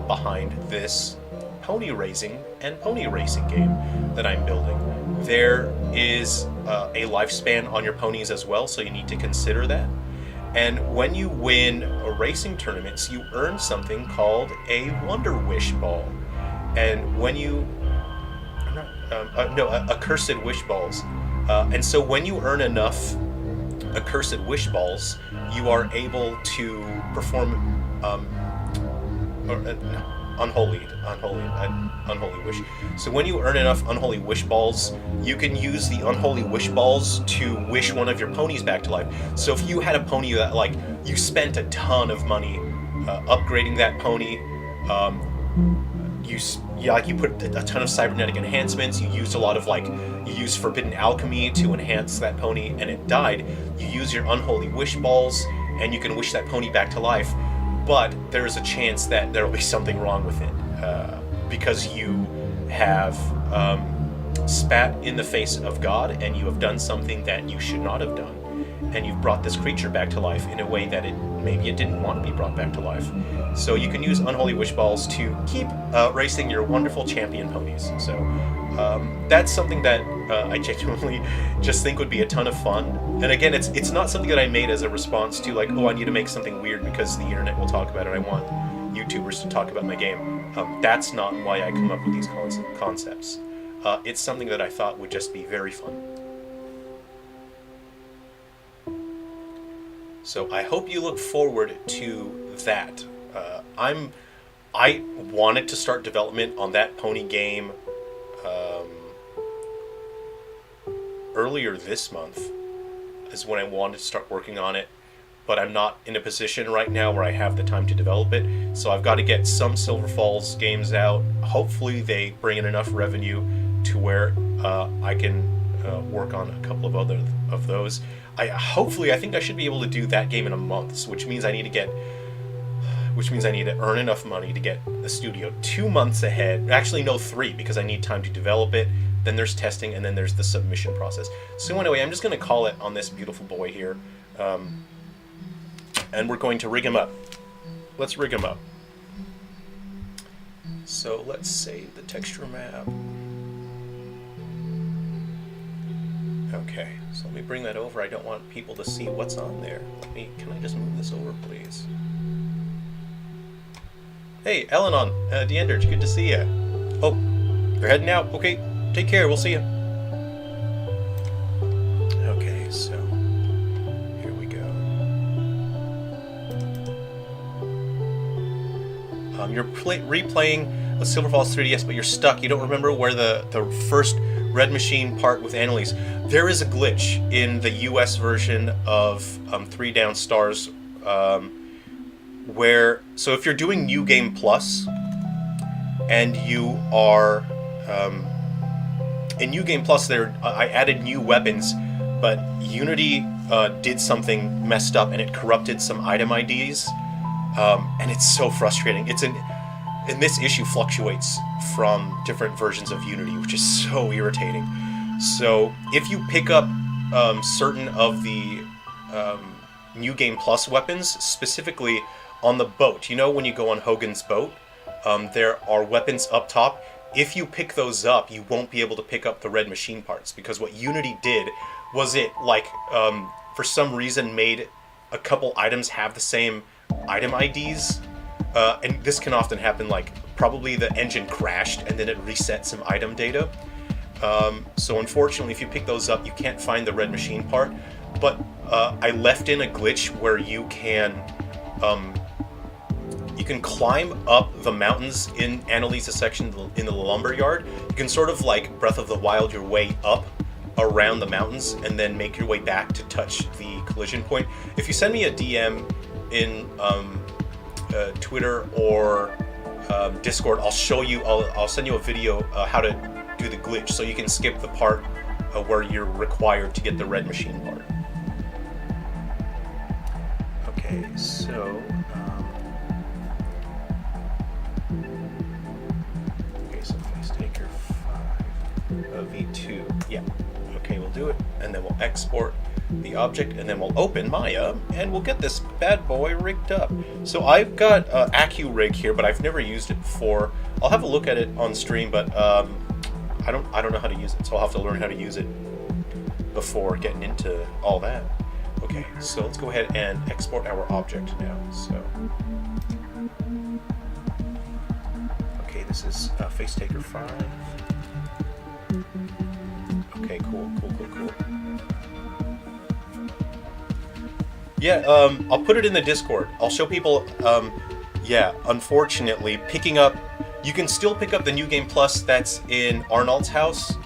Speaker 1: behind this pony raising and pony racing game that I'm building. There is a lifespan on your ponies as well, so you need to consider that. And when you win racing tournaments, you earn something called a Wonder Wish Ball. And when you... Accursed Wish Balls. And so when you earn enough Accursed Wish Balls, you are able to perform... Unholy Wish. So when you earn enough Unholy Wish Balls, you can use the Unholy Wish Balls to wish one of your ponies back to life. So if you had a pony that, like, you spent a ton of money upgrading that pony, you put a ton of cybernetic enhancements, you used a lot of, like, you used Forbidden Alchemy to enhance that pony, and it died, you use your Unholy Wish Balls, and you can wish that pony back to life. But there is a chance that there will be something wrong with it because you have spat in the face of God, and you have done something that you should not have done, and you've brought this creature back to life in a way that maybe it didn't want to be brought back to life. So you can use Unholy Wish Balls to keep racing your wonderful champion ponies. So that's something that I genuinely just think would be a ton of fun. And again, it's not something that I made as a response to, like, oh, I need to make something weird because the internet will talk about it. I want YouTubers to talk about my game. That's not why I come up with these concepts. It's something that I thought would just be very fun. So I hope you look forward to that. I wanted to start development on that pony game earlier this month is when I wanted to start working on it, but I'm not in a position right now where I have the time to develop it, so I've got to get some Silver Falls games out. Hopefully they bring in enough revenue to where I can work on a couple of other of those. I think I should be able to do that game in a month, which means I need to earn enough money to get the studio 2 months ahead. Actually, no, 3, because I need time to develop it. Then there's testing, and then there's the submission process. So anyway, I'm just going to call it on this beautiful boy here. And we're going to rig him up. Let's rig him up. So let's save the texture map. Okay, so let me bring that over. I don't want people to see what's on there. Can I just move this over, please? Hey, Elenon, Deander, it's good to see you. Oh, you're heading out? Okay, take care, we'll see you. Okay, so here we go. You're replaying a Silver Falls 3DS, but you're stuck. You don't remember where the first Red Machine part with Annalise. There is a glitch in the US version of 3 Down Stars where, so if you're doing New Game Plus and you are in New Game Plus, I added new weapons, but Unity did something messed up and it corrupted some item IDs, and it's so frustrating. And this issue fluctuates from different versions of Unity, which is so irritating. So if you pick up certain of the New Game Plus weapons, specifically on the boat, you know when you go on Hogan's boat, there are weapons up top. If you pick those up, you won't be able to pick up the Red Machine parts, because what Unity did was it, like, for some reason made a couple items have the same item IDs. And this can often happen, like, probably the engine crashed and then it reset some item data. So unfortunately, if you pick those up, you can't find the Red Machine part. But I left in a glitch where you can climb up the mountains in Annalise's section in the lumber yard. You can sort of Breath of the Wild your way up around the mountains and then make your way back to touch the collision point. If you send me a DM in Twitter or Discord, I'll show you. I'll send you a video how to do the glitch, so you can skip the part where you're required to get the red machine part. Okay, so so face taker 5 V2. Yeah. Okay, we'll do it, and then we'll export the object, and then we'll open Maya, and we'll get this bad boy rigged up. So I've got AccuRig here, but I've never used it before. I'll have a look at it on stream, but I don't know how to use it, so I'll have to learn how to use it before getting into all that. Okay, so let's go ahead and export our object now. So, okay, this is face taker 5. Okay, cool. Yeah, I'll put it in the Discord. I'll show people, yeah, unfortunately, picking up... You can still pick up the New Game Plus that's in Arnold's house,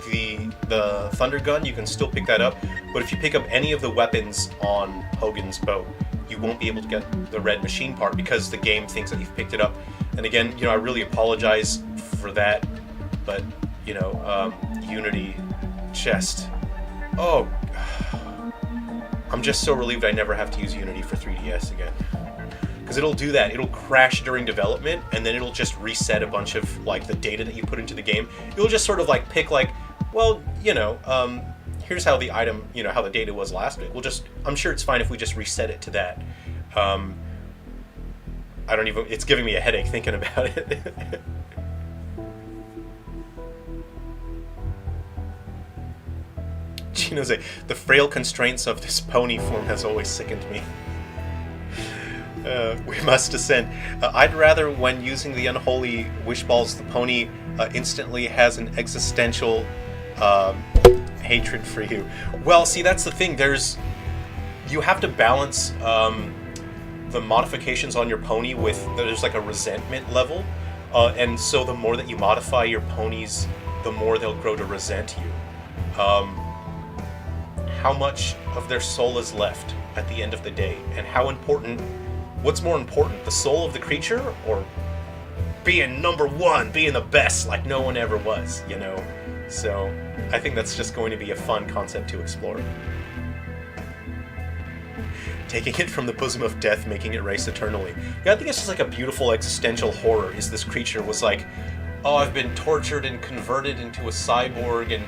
Speaker 1: the Thunder Gun, you can still pick that up, but if you pick up any of the weapons on Hogan's boat, you won't be able to get the red machine part because the game thinks that you've picked it up. And again, I really apologize for that, but, Unity chest. Oh, I'm just so relieved I never have to use Unity for 3DS again. Because it'll do that. It'll crash during development, and then it'll just reset a bunch of, the data that you put into the game. It'll just sort of, pick, well, here's how the item, how the data was last week. I'm sure it's fine if we just reset it to that. It's giving me a headache thinking about it. Gino's the frail constraints of this pony form has always sickened me. We must ascend. I'd rather, when using the unholy wish balls, the pony instantly has an existential hatred for you. Well, see, that's the thing. You have to balance the modifications on your pony with, there's a resentment level, and so the more that you modify your ponies, the more they'll grow to resent you. How much of their soul is left at the end of the day, and what's more important, the soul of the creature, or being number one, being the best like no one ever was, So I think that's just going to be a fun concept to explore. Taking it from the bosom of death, making it race eternally. Yeah, I think it's just a beautiful existential horror, is this creature was oh, I've been tortured and converted into a cyborg, and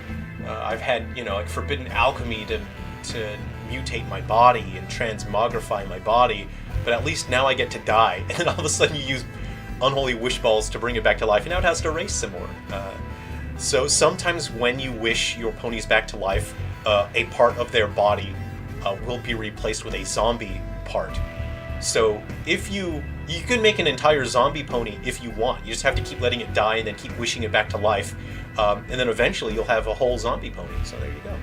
Speaker 1: I've had, forbidden alchemy to mutate my body and transmogrify my body, but at least now I get to die. And then all of a sudden you use unholy wish balls to bring it back to life, and now it has to race some more. So sometimes when you wish your ponies back to life, a part of their body will be replaced with a zombie part. So if you can make an entire zombie pony if you want. You just have to keep letting it die and then keep wishing it back to life. And then eventually you'll have a whole zombie pony. So there you go.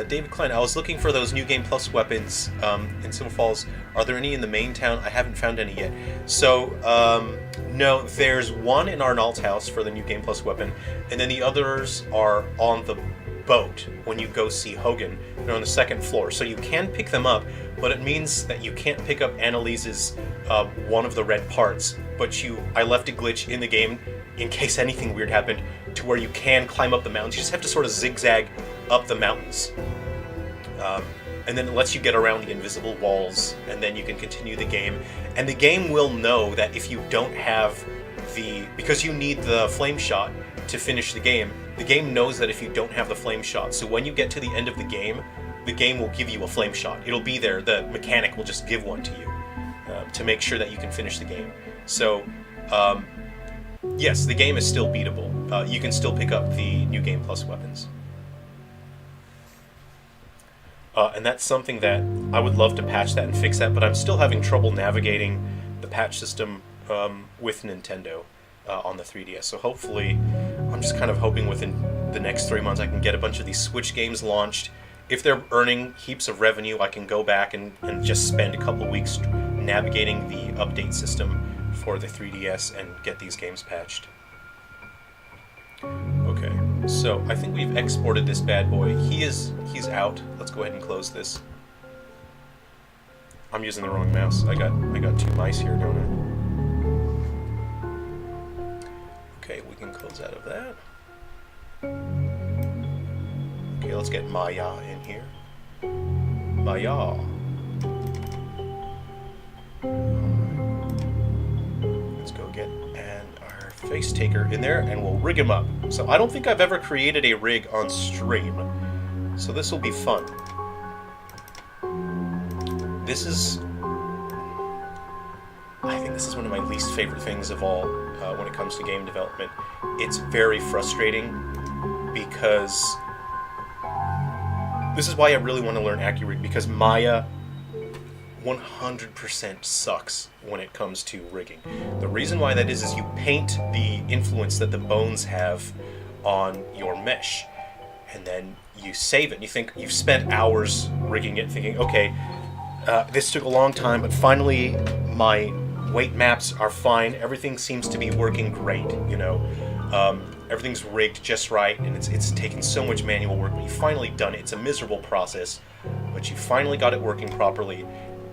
Speaker 1: David Klein, I was looking for those New Game Plus weapons in Silver Falls. Are there any in the main town? I haven't found any yet. So, no, there's one in Arnold's house for the New Game Plus weapon, and then the others are on the boat when you go see Hogan. They're on the second floor, so you can pick them up, but it means that you can't pick up Annalise's one of the red parts, but I left a glitch in the game in case anything weird happened to where you can climb up the mountains. You just have to sort of zigzag up the mountains. And then it lets you get around the invisible walls, and then you can continue the game. And the game will know that if you don't have because you need the flame shot to finish the game knows that if you don't have the flame shot, so when you get to the end of the game will give you a flame shot. It'll be there, the mechanic will just give one to you to make sure that you can finish the game. So, yes, the game is still beatable. You can still pick up the New Game Plus weapons. And that's something that I would love to patch that and fix that, but I'm still having trouble navigating the patch system with Nintendo on the 3DS. So hopefully, I'm just kind of hoping within the next 3 months I can get a bunch of these Switch games launched. If they're earning heaps of revenue, I can go back and just spend a couple weeks navigating the update system for the 3DS and get these games patched. Okay. So I think we've exported this bad boy. He's out. Let's go ahead and close this. I'm using the wrong mouse. I got two mice here, don't I? Okay, we can close out of that. Okay, let's get Maya in here. Maya. Let's go get our face taker in there, and we'll rig him up. So I don't think I've ever created a rig on stream, so this will be fun. I think this is one of my least favorite things of all when it comes to game development. It's very frustrating because this is why I really want to learn AccuRig, because Maya 100% sucks when it comes to rigging. The reason why that is you paint the influence that the bones have on your mesh, and then you save it. You think you've spent hours rigging it, thinking, okay, this took a long time, but finally my weight maps are fine. Everything seems to be working great, you know. Everything's rigged just right, and it's taken so much manual work, but you've finally done it. It's a miserable process, but you finally got it working properly.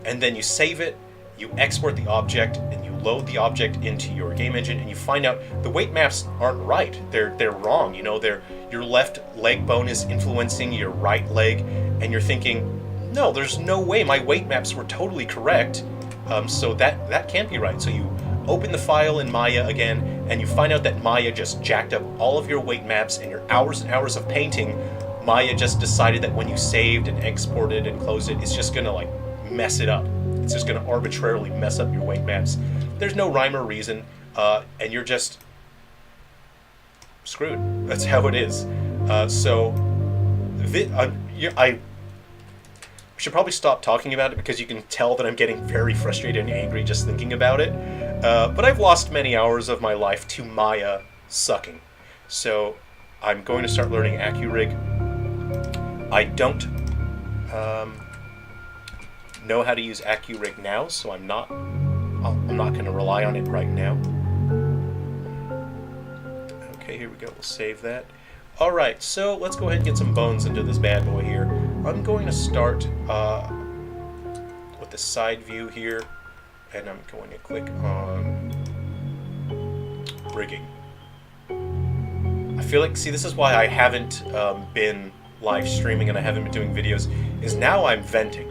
Speaker 1: And then you save it, you export the object, and you load the object into your game engine, and you find out the weight maps aren't right. They're wrong, you know. Your left leg bone is influencing your right leg, and you're thinking, no, there's no way my weight maps were totally correct. So that can't be right. So you open the file in Maya again, and you find out that Maya just jacked up all of your weight maps, and your hours and hours of painting, Maya just decided that when you saved and exported and closed it, it's just gonna like mess it up. It's just gonna arbitrarily mess up your weight maps. There's no rhyme or reason, and you're just screwed. That's how it is. I should probably stop talking about it because you can tell that I'm getting very frustrated and angry just thinking about it. But I've lost many hours of my life to Maya sucking. So I'm going to start learning AccuRig. I don't know how to use AccuRig now, so I'm not going to rely on it right now. Okay, here we go. We'll save that. Alright, so let's go ahead and get some bones into this bad boy here. I'm going to start with the side view here, and I'm going to click on rigging. I feel like, see, this is why I haven't been live streaming and I haven't been doing videos, is now I'm venting,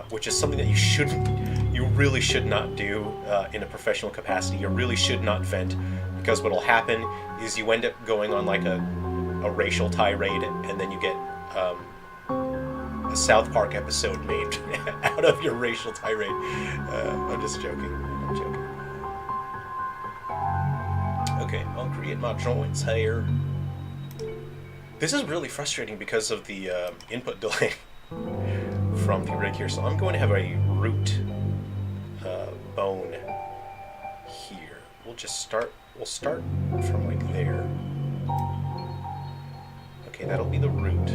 Speaker 1: which is something that you really should not do in a professional capacity. You really should not vent, because what'll happen is you end up going on like a racial tirade, and then you get a South Park episode made out of your racial tirade. I'm just joking. I'm joking. Okay, I'll create my joints here. This is really frustrating because of the input delay from the rig here. So I'm going to have a root bone here. We'll start from like there. Okay, that'll be the root.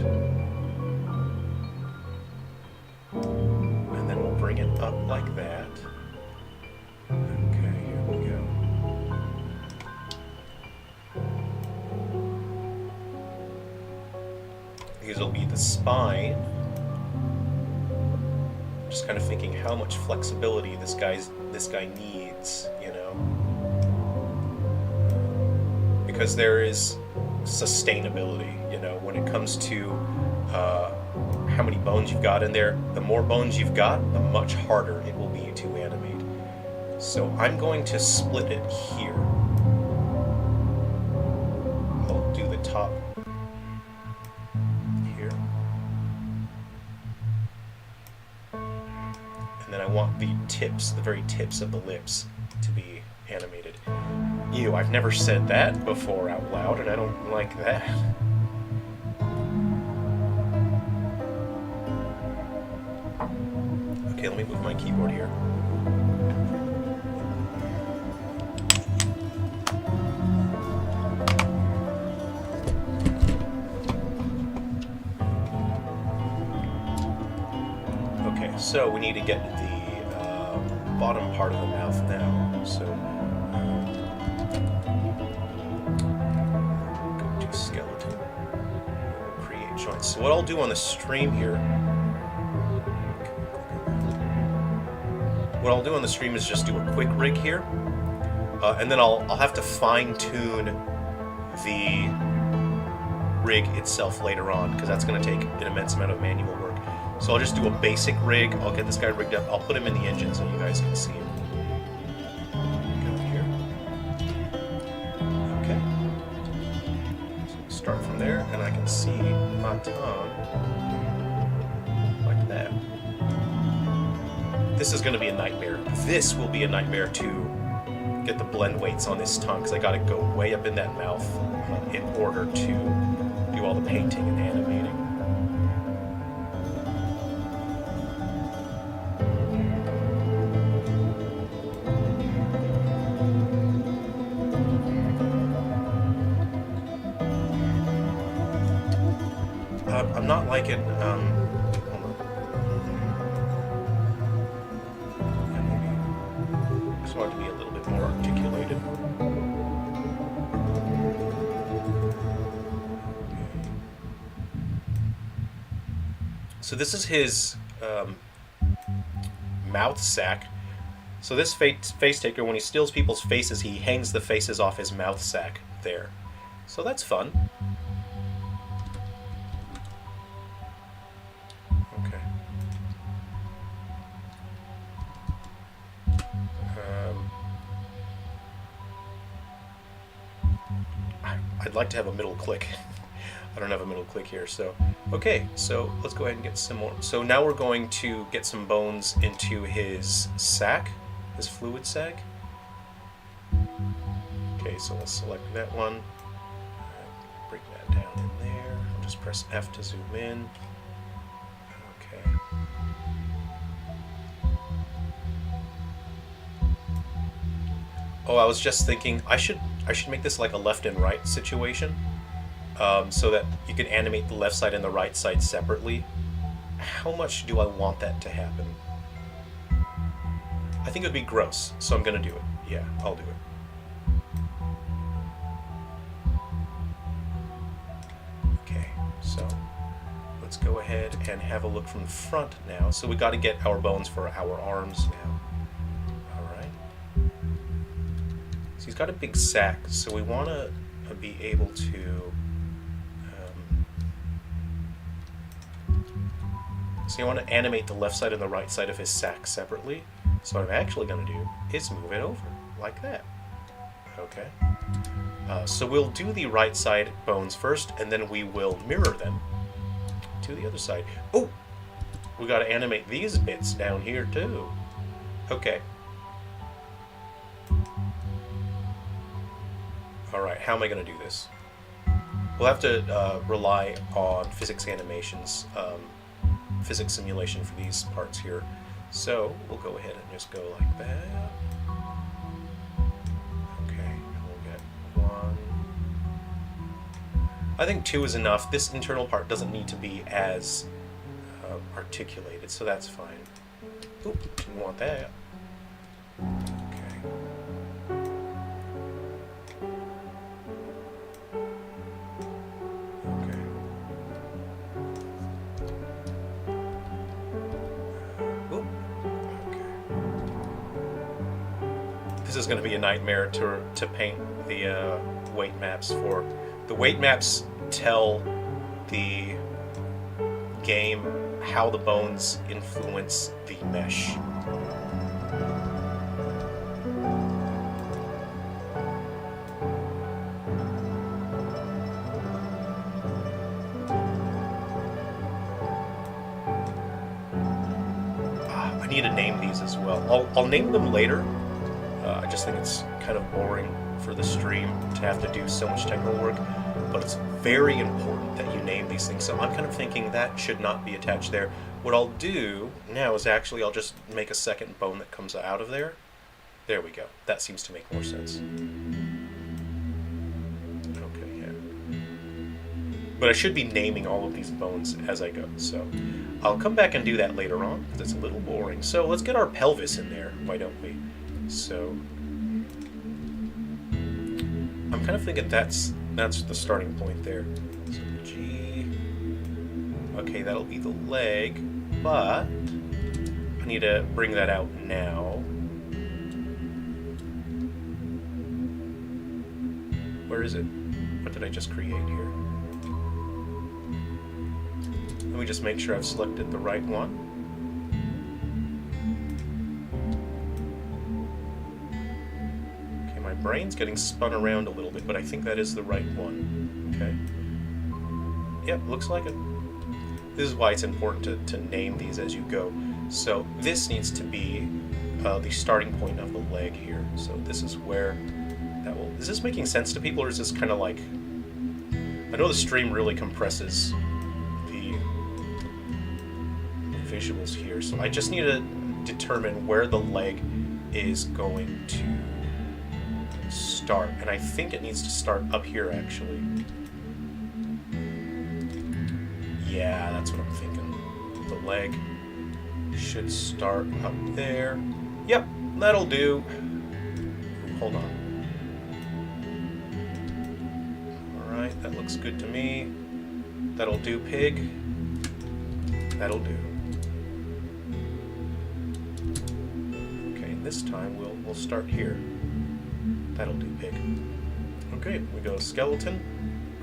Speaker 1: And then we'll bring it up like that. Okay, here we go. These will be the spine. I'm just kind of thinking how much flexibility this guy needs, you know? Because there is sustainability, you know, when it comes to how many bones you've got in there. The more bones you've got, the much harder it will be to animate. So I'm going to split it here. I'll do the top here. And then I want the tips, the very tips of the lips to be animated. Ew, I've never said that before out loud, and I don't like that. Okay, let me move my keyboard here. Okay, so we need to get the bottom part of the mouth now. So go to skeleton. Alright, so what I'll do on the stream here... What I'll do on the stream is just do a quick rig here. And then I'll have to fine-tune the rig itself later on, because that's going to take an immense amount of manual work. So I'll just do a basic rig. I'll get this guy rigged up. I'll put him in the engine so you guys can see him. Go here. Okay. So start from there, and I can see my tongue like that. This is going to be a nightmare. This will be a nightmare to get the blend weights on this tongue, because I got to go way up in that mouth in order to do all the painting and animating. I'm not liking, hold on. Yeah, maybe I just want it to be a little bit more articulated. So this is his mouth sack. So this face taker, when he steals people's faces, he hangs the faces off his mouth sack there. So that's fun. Okay. I'd like to have a middle click. I don't have a middle click here, so okay, so let's go ahead and get some more. So now we're going to get some bones into his sack, his fluid sack. Okay, so let's select that one, bring that down in there. I'll just press F to zoom in. Okay. Oh, I was just thinking I should make this like a left and right situation. So that you can animate the left side and the right side separately. How much do I want that to happen? I think it would be gross, so I'm going to do it. Yeah, I'll do it. Okay, so let's go ahead and have a look from the front now. So we got to get our bones for our arms now. Alright. So he's got a big sack, so we want to be able to... So you want to animate the left side and the right side of his sack separately. So what I'm actually going to do is move it over, like that. Okay. So we'll do the right side bones first, and then we will mirror them to the other side. Oh! We got to animate these bits down here too. Okay. Alright, how am I going to do this? We'll have to rely on physics animations. Physics simulation for these parts here. So we'll go ahead and just go like that. Okay, and we'll get one. I think two is enough. This internal part doesn't need to be as articulated, so that's fine. Oop, didn't want that. Okay. This is going to be a nightmare to paint the weight maps for. The weight maps tell the game how the bones influence the mesh. I need to name these as well. I'll name them later. I just think it's kind of boring for the stream to have to do so much technical work, but it's very important that you name these things. So I'm kind of thinking that should not be attached there. What I'll do now is actually I'll just make a second bone that comes out of there. There we go. That seems to make more sense. Okay, yeah. But I should be naming all of these bones as I go, so I'll come back and do that later on, because it's a little boring. So let's get our pelvis in there, why don't we? So I'm kind of thinking that's the starting point there. So G, Okay, that'll be the leg, but I need to bring that out now. Where is it? What did I just create here? Let me just make sure I've selected the right one. Okay, my brain's getting spun around a little bit, but I think that is the right one. Okay. Yep, looks like it. This is why it's important to name these as you go. So this needs to be the starting point of the leg here. So this is where that will... Is this making sense to people, or is this kind of like... I know the stream really compresses the visuals here, so I just need to determine where the leg is going to start. And I think it needs to start up here, actually. Yeah, that's what I'm thinking. The leg should start up there. Yep, that'll do. Hold on. Alright, that looks good to me. That'll do, pig. That'll do. Okay, this time we'll start here. That'll do, pig. Okay, we go skeleton,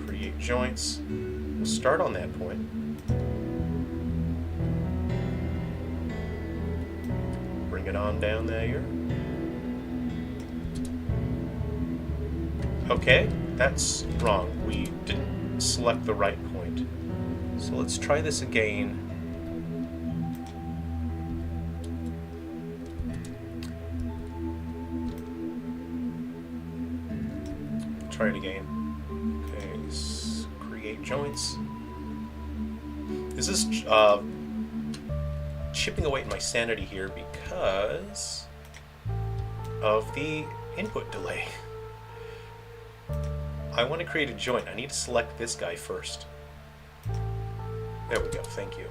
Speaker 1: create joints. We'll start on that point. Bring it on down there. Okay, that's wrong. We didn't select the right point. So let's try this again. Try it again. Okay, create joints. This is chipping away at my sanity here because of the input delay. I want to create a joint. I need to select this guy first. There we go. Thank you.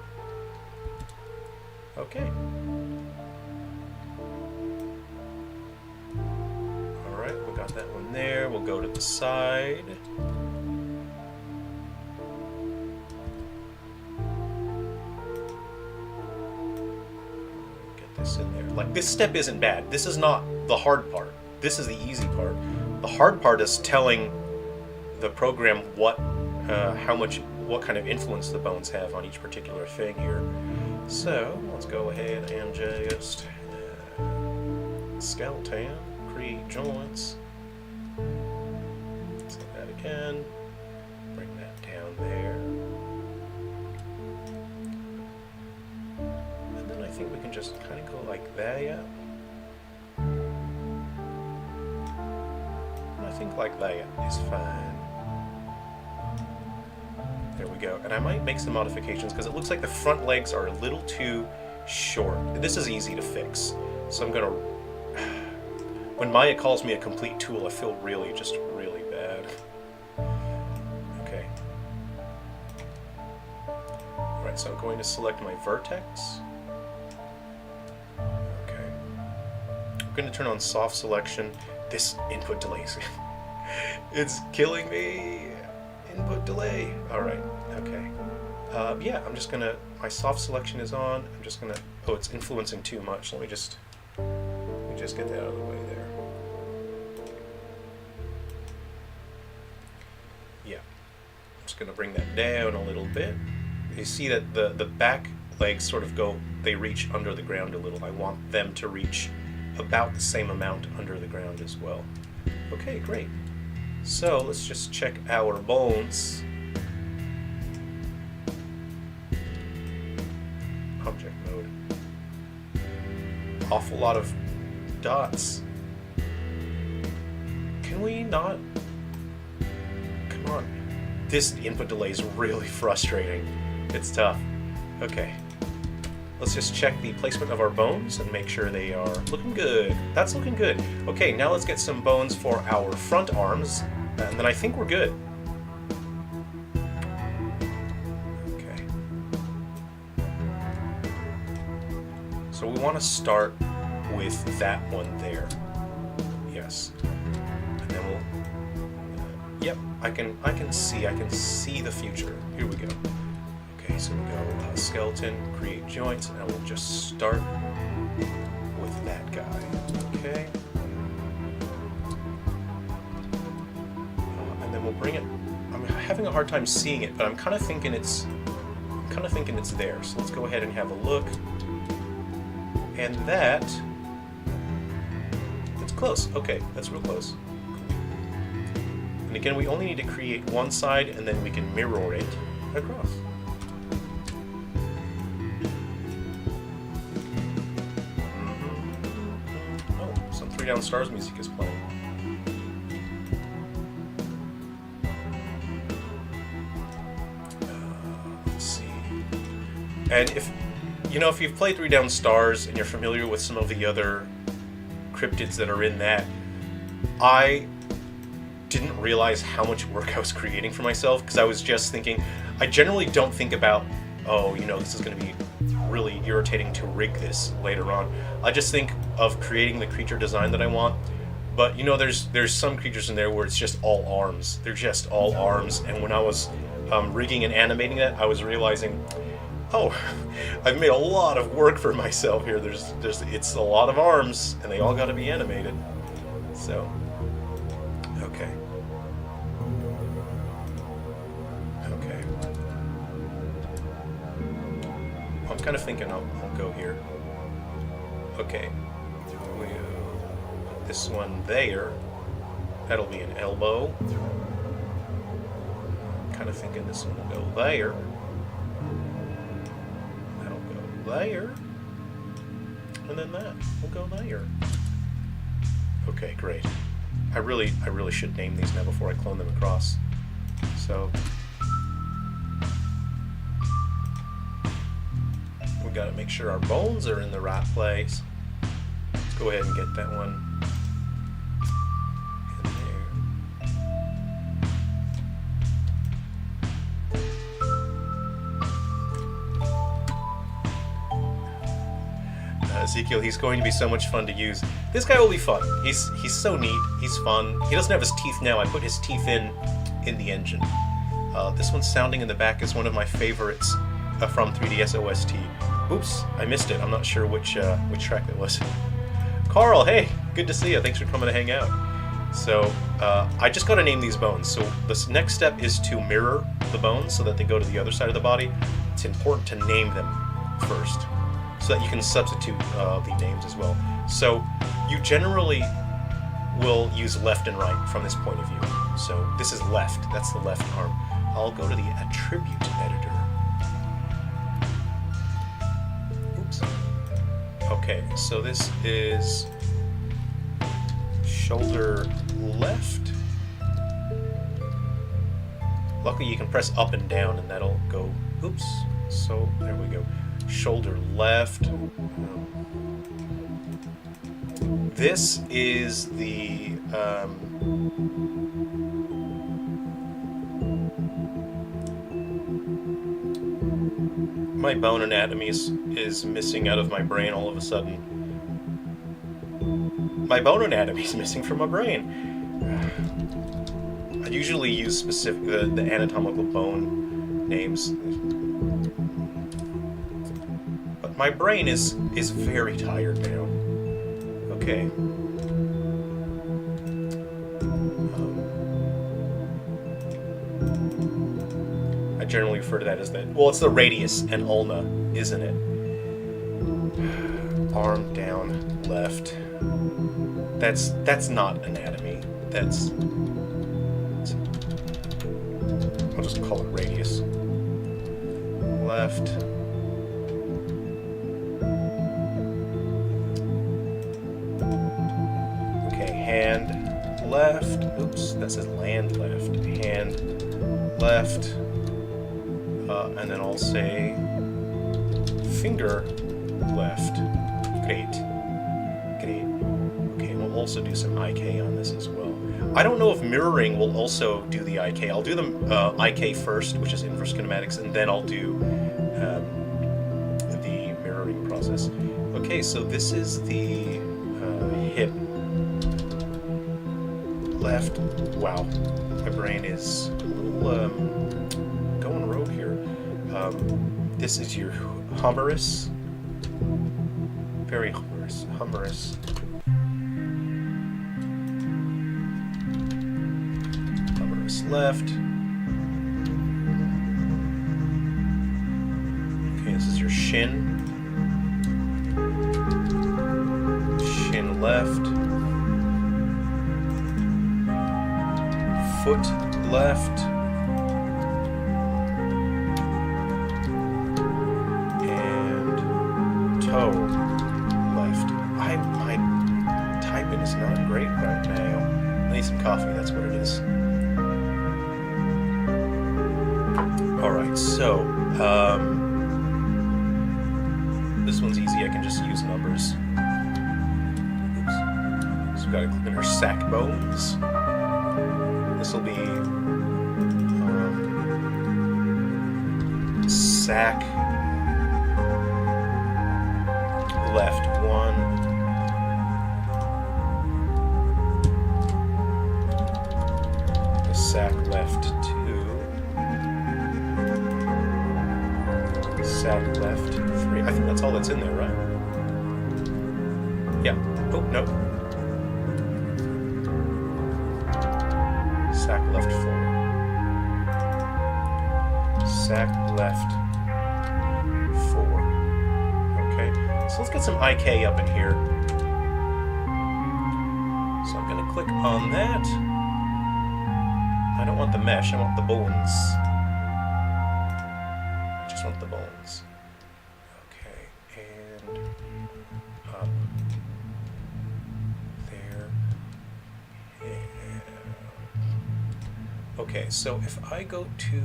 Speaker 1: Okay. Alright, we got that one there. We'll go to the side. In there. Like, this step isn't bad. This is not the hard part. This is the easy part. The hard part is telling the program what kind of influence the bones have on each particular thing here. So let's go ahead and just skeleton, create joints. Let's do that again. Bring that down there. I think we can just kind of go like that, yeah. I think like that is fine. There we go. And I might make some modifications because it looks like the front legs are a little too short. This is easy to fix. So I'm gonna... When Maya calls me a complete tool, I feel really bad. Okay. Alright, so I'm going to select my vertex. I'm going to turn on soft selection. This input delay. It's killing me. Input delay. Alright, okay. Yeah, I'm just going to... My soft selection is on. I'm just going to... Oh, it's influencing too much. Let me just get that out of the way there. Yeah. I'm just going to bring that down a little bit. You see that the back legs sort of go... They reach under the ground a little. I want them to reach about the same amount under the ground as well. Okay, great. So let's just check our bones. Object mode. Awful lot of dots. Can we not? Come on. This input delay is really frustrating. It's tough. Okay. Let's just check the placement of our bones and make sure they are looking good. That's looking good. Okay, now let's get some bones for our front arms, and then I think we're good. Okay. So we want to start with that one there. Yes. And then we'll... yep, I can see the future. Here we go. Okay, So we go skeleton, create joints, and we'll just start with that guy. Okay. And then we'll bring it. I'm having a hard time seeing it, but I'm kind of thinking it's there. So let's go ahead and have a look. And that's close. Okay, that's real close. And again, we only need to create one side, and then we can mirror it across. Oh, some 3 Down Stars music is playing. Let's see. And if you've played 3 Down Stars and you're familiar with some of the other cryptids that are in that, I didn't realize how much work I was creating for myself, because I was just thinking, I generally don't think about, oh, this is going to be really irritating to rig this later on. I just think of creating the creature design that I want. But there's some creatures in there where it's just all arms. They're just all arms. And when I was rigging and animating that, I was realizing, oh, I've made a lot of work for myself here. It's a lot of arms, and they all got to be animated. So, okay. I'm kind of thinking I'll go here. Okay. We'll put this one there. That'll be an elbow. I'm kind of thinking this one will go there. That'll go there. And then that will go there. Okay, great. I really should name these now before I clone them across. So we got to make sure our bones are in the right place. Let's go ahead and get that one in there. Ezekiel, he's going to be so much fun to use. This guy will be fun. He's so neat. He's fun. He doesn't have his teeth now. I put his teeth in the engine. This one sounding in the back is one of my favorites from 3DS OST. Oops, I missed it. I'm not sure which track that was. Carl, hey, good to see you. Thanks for coming to hang out. So I just got to name these bones. So this next step is to mirror the bones so that they go to the other side of the body. It's important to name them first so that you can substitute the names as well. So you generally will use left and right from this point of view. So this is left. That's the left arm. I'll go to the attribute editor. Okay, so this is shoulder left. Luckily you can press up and down and that'll go, oops, so there we go. Shoulder left. This is the, my bone anatomy is missing out of my brain all of a sudden. My bone anatomy is missing from my brain. I usually use specific the anatomical bone names, but my brain is very tired now. Okay. I generally refer to that as that. Well, it's the radius and ulna, isn't it? Arm down, left. That's not anatomy. I'll just call it radius. Left. Okay, hand left. Oops, that says land left. Hand left. And then I'll say finger left. Great. Okay, we'll also do some IK on this as well. I don't know if mirroring will also do the IK. I'll do the IK first, which is inverse kinematics, and then I'll do the mirroring process. Okay, so this is the hip. Left. Wow, my brain is a little going rogue here. This is your humorous. Very humorous. Humorous. Humorous left. Okay, this is your shin. Shin left. Foot left. And toe left. My typing is not great right now. I need some coffee, that's what it is. Alright, so this one's easy, I can just use numbers. Oops. So we've got to click on her sack bones. This will be sack left 1. The sack left 2. Sack left 3. I think that's all that's in there, right? Yeah. Oh, no. Sack left 4. Sack left 4. Okay, so let's get some IK up in here. So I'm going to click on that. I don't want the mesh, I want the bones. I just want the bones. Okay, and up there. Yeah. Okay, so if I go to,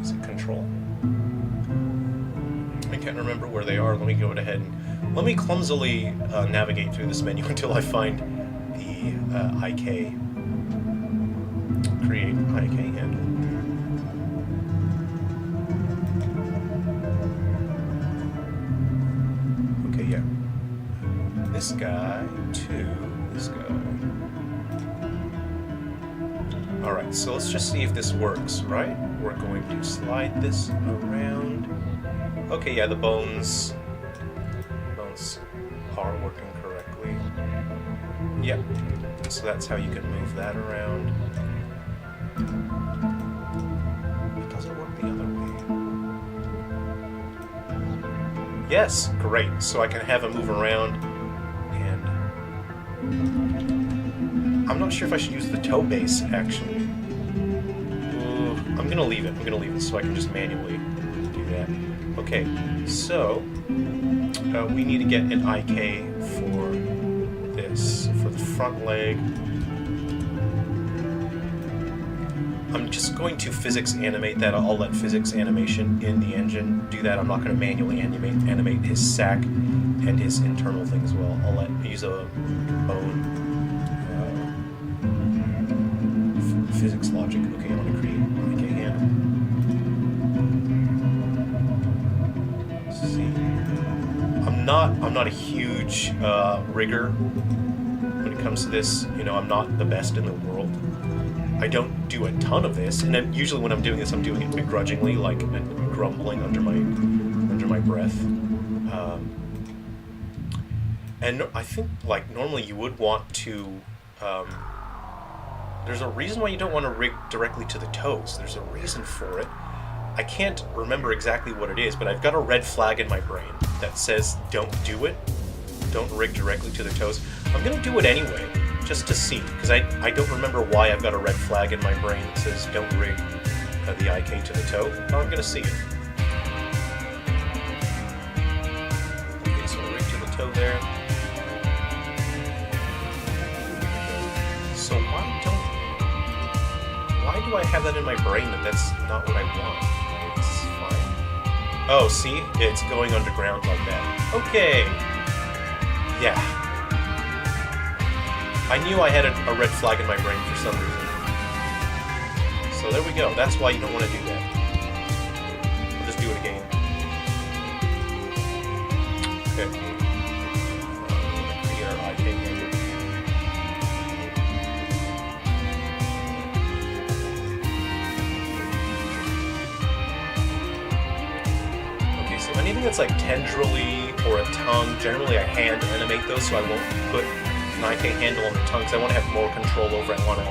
Speaker 1: is it control? I can't remember where they are. Let me go ahead and let me clumsily navigate through this menu until I find the IK. Create IK handle. Okay, yeah. This guy to this guy. Alright, so let's just see if this works, right? We're going to slide this around. Okay, yeah, the bones are working correctly. Yep. So that's how you can move that around. It doesn't work the other way. Yes, great. So I can have him move around, and I'm not sure if I should use the toe base, actually. I'm gonna leave it. I'm gonna leave it so I can just manually do that. Okay, so we need to get an IK for this, for the front leg. I'm just going to physics animate that. I'll let physics animation in the engine do that. I'm not going to manually animate his sack and his internal thing as well. I'll use a bone physics logic. Okay, I want to create IK handle. See, I'm not a huge rigger when it comes to this. You know, I'm not the best in the world. I don't do a ton of this, and then usually when I'm doing this, I'm doing it begrudgingly, like grumbling under my breath. And I think, like, normally you would want to. There's a reason why you don't want to rig directly to the toes. There's a reason for it. I can't remember exactly what it is, but I've got a red flag in my brain that says don't do it. Don't rig directly to the toes. I'm going to do it anyway, just to see, because I don't remember why I've got a red flag in my brain that says don't rig the IK to the toe. But I'm going to see it. Okay, so rig to the toe there. So why do I have that in my brain that that's not what I want? It's fine. Oh, see? It's going underground like that. Okay. Yeah. I knew I had a red flag in my brain for some reason. So there we go. That's why you don't want to do that. I'll just do it again. Okay. Create our IK handle. that's like tendrily or a tongue, generally I hand animate those, so I won't put an IK handle on the tongue because I want to have more control over it. I want to,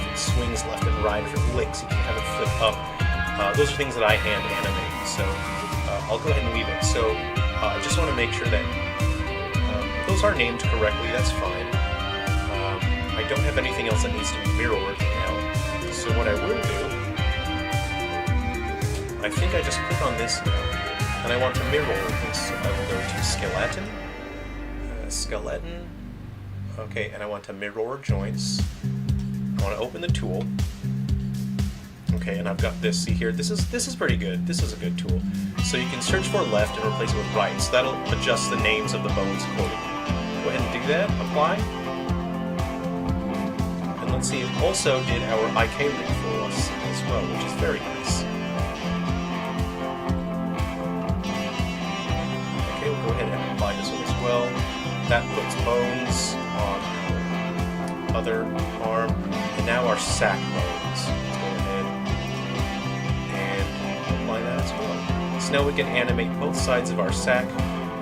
Speaker 1: if it swings left and right, if it licks, you can have it flip up. Those are things that I hand animate, so I'll go ahead and leave it. So I just want to make sure that those are named correctly, that's fine. I don't have anything else that needs to be mirrored now. So what I will do, I think I just click on this now, and I want to mirror this. So I will go to Skeleton, Skeleton, okay, and I want to mirror joints. I want to open the tool. Okay, and I've got this, see here, this is pretty good. This is a good tool. So you can search for left and replace it with right, so that'll adjust the names of the bones accordingly. Go ahead and do that, apply. And let's see, it also did our IK rig for us as well, which is very nice. Okay, we'll go ahead and apply this one as well. That puts bones on our other arm, and now our sack bones. So now we can animate both sides of our sack.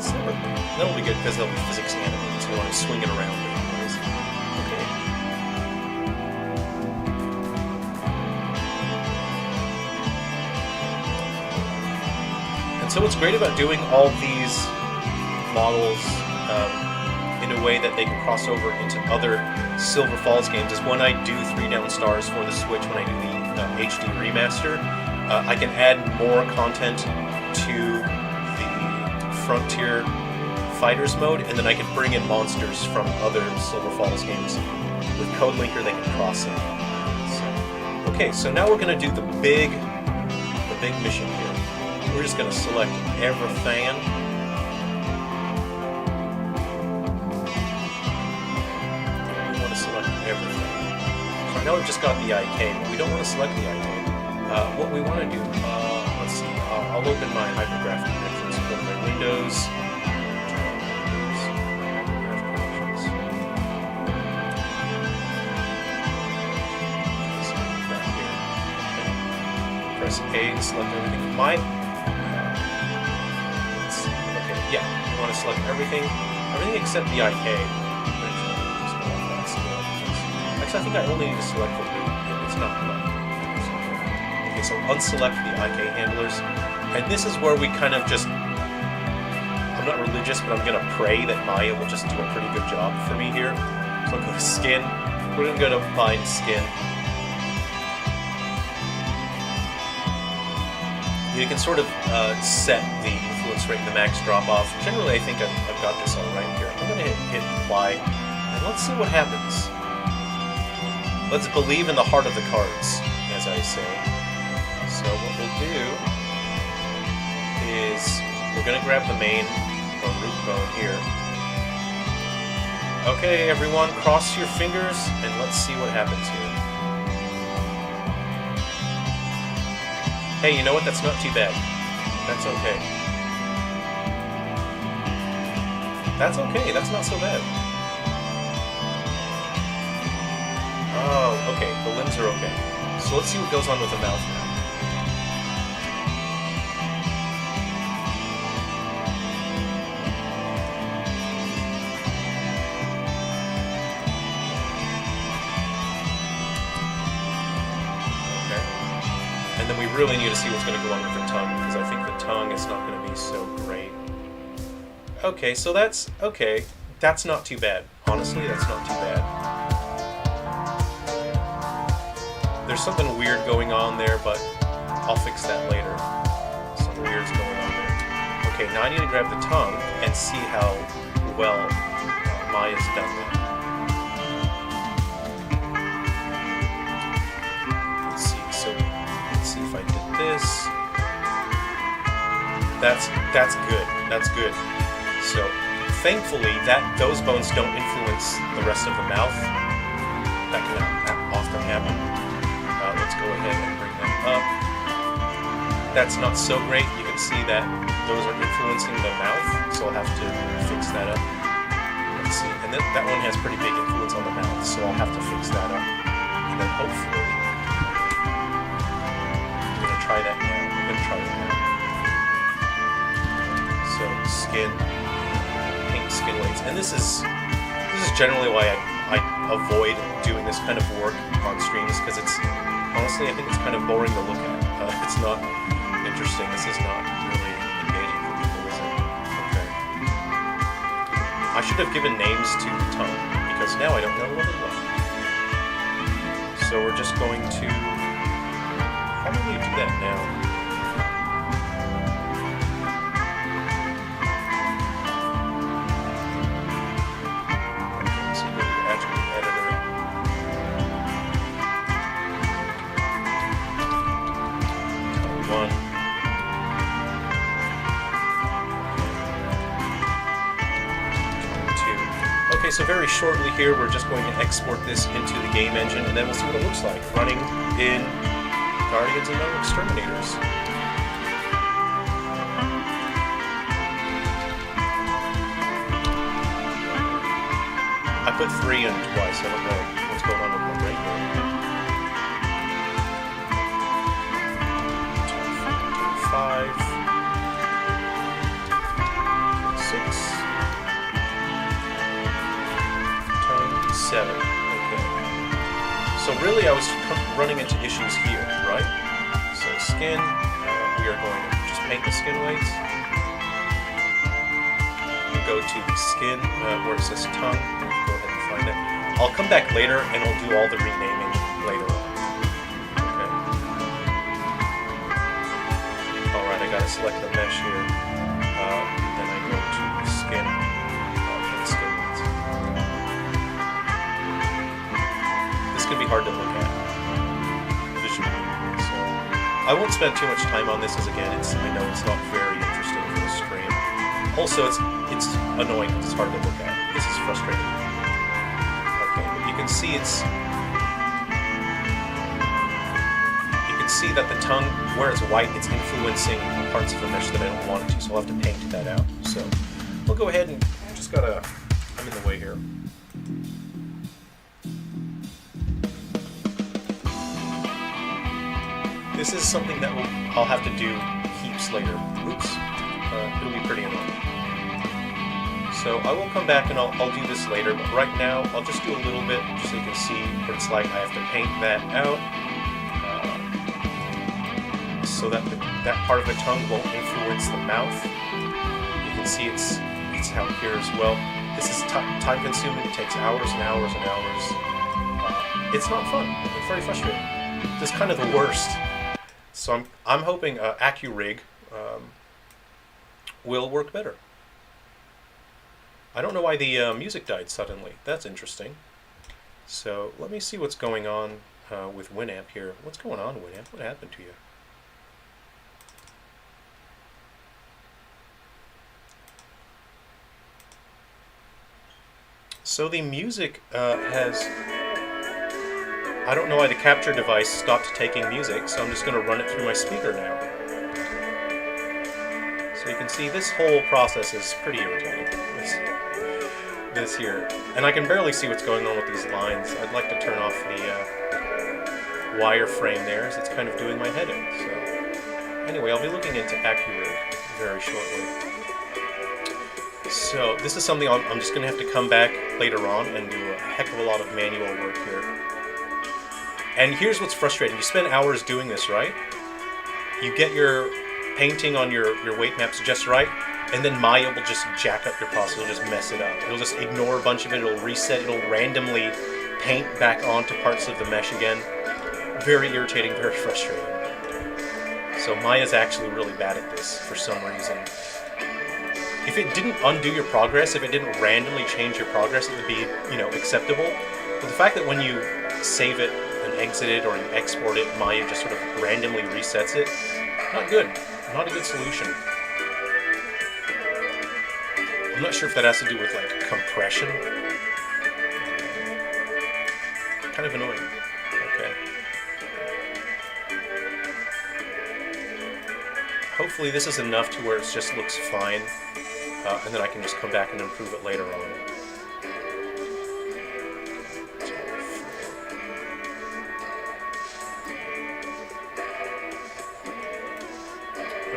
Speaker 1: So that'll be good because they'll be physics animated, so we want to swing it around. Okay. And so what's great about doing all these models in a way that they can cross over into other Silver Falls games is when I do 3 down stars for the Switch, when I do the HD remaster, I can add more content to the Frontier Fighters mode, and then I can bring in monsters from other Silver Falls games. With Code Linker, they can cross them. Okay, so now we're going to do the big mission here. We're just going to select everything. We want to select everything. So now we've just got the IK, but we don't want to select the IK. What we want to do, let's see, I'll open my hypergraphic connections, go to my Windows, press A to select everything. Let's see, okay, yeah, we want to select everything except the IK. Actually, I think I only need to select the root, it's not enough. So unselect the IK handlers, and this is where we kind of just, I'm not religious, but I'm going to pray that Maya will just do a pretty good job for me here. So I'll go to skin, we're going to go to bind skin. You can sort of set the influence rate and the max drop off. Generally I think I've got this all right here. I'm going to hit apply, and let's see what happens. Let's believe in the heart of the cards, as I say. So what we'll do is we're going to grab the main or root bone here. Okay, everyone, cross your fingers and let's see what happens here. Hey, you know what? That's not too bad. That's okay. That's okay. That's not so bad. Oh, okay. The limbs are okay. So let's see what goes on with the mouth now. And then we really need to see what's going to go on with the tongue, because I think the tongue is not going to be so great. Okay, so that's okay. That's not too bad. Honestly, that's not too bad. There's something weird going on there, but I'll fix that later. Something weird's going on there. Okay, now I need to grab the tongue and see how well Maya's done that. If I did this, that's good. That's good. So thankfully, those bones don't influence the rest of the mouth. That can often happen. Let's go ahead and bring that up. That's not so great. You can see that those are influencing the mouth, so I'll have to fix that up. Let's see, and that one has pretty big influence on the mouth, so I'll have to fix that up. And then hopefully. Try that now. I'm going to try that now. skin, paint skin weights, and this is generally why I avoid doing this kind of work on streams, because it's honestly, I think it's kind of boring to look at. It's not interesting. This is not really engaging for people, is it? Okay. I should have given names to the tongue, because now I don't know what it was. So we're just going to probably do that now. Okay, so go to the attribute editor. Tongue 1. Okay, so very shortly here, we're just going to export this into the game engine, and then we'll see what it looks like running in Guardians and Exterminators. I put 3 in twice, I don't know what's going on with my brain here. 5, 6, 7. Okay. So really I was running into issues here, right? So skin, we are going to just paint the skin weights. We'll go to the skin, where it says tongue. We'll go ahead and find it. I'll come back later and I'll do all the renaming later on. Okay. Alright, I gotta select the mesh here. Then I go to skin. Could be hard to look at visually, so I won't spend too much time on this, as again, I know it's not very interesting for the stream. Also, it's annoying because it's hard to look at. This is frustrating. Okay, but you can see you can see that the tongue, where it's white, it's influencing parts of the mesh that I don't want it to, so I'll have to paint that out. So we'll go ahead and I'm in the way here. This is something that I'll have to do heaps later. Oops. It'll be pretty annoying. So I will come back and I'll do this later, but right now I'll just do a little bit just so you can see what it's like. I have to paint that out so that that part of the tongue won't influence the mouth. You can see it's out here as well. This is time consuming. It takes hours and hours and hours. It's not fun. It's very frustrating. This is kind of the worst. So I'm hoping AccuRig will work better. I don't know why the music died suddenly. That's interesting. So let me see what's going on with Winamp here. What's going on, Winamp? What happened to you? So the music has... I don't know why the capture device stopped taking music, so I'm just going to run it through my speaker now. So you can see this whole process is pretty irritating. This here. And I can barely see what's going on with these lines. I'd like to turn off the wireframe there, as it's kind of doing my head in. So anyway, I'll be looking into AccuRig very shortly. So this is something I'm just going to have to come back later on and do a heck of a lot of manual work here. And here's what's frustrating. You spend hours doing this, right? You get your painting on your weight maps just right, and then Maya will just jack up your process. It'll just mess it up. It'll just ignore a bunch of it. It'll reset. It'll randomly paint back onto parts of the mesh again. Very irritating, very frustrating. So Maya's actually really bad at this for some reason. If it didn't undo your progress, if it didn't randomly change your progress, it would be, acceptable. But the fact that when you save it and exit it or you export it, Maya just sort of randomly resets it, not good. Not a good solution. I'm not sure if that has to do with, compression. Kind of annoying. Okay. Hopefully this is enough to where it just looks fine, and then I can just come back and improve it later on.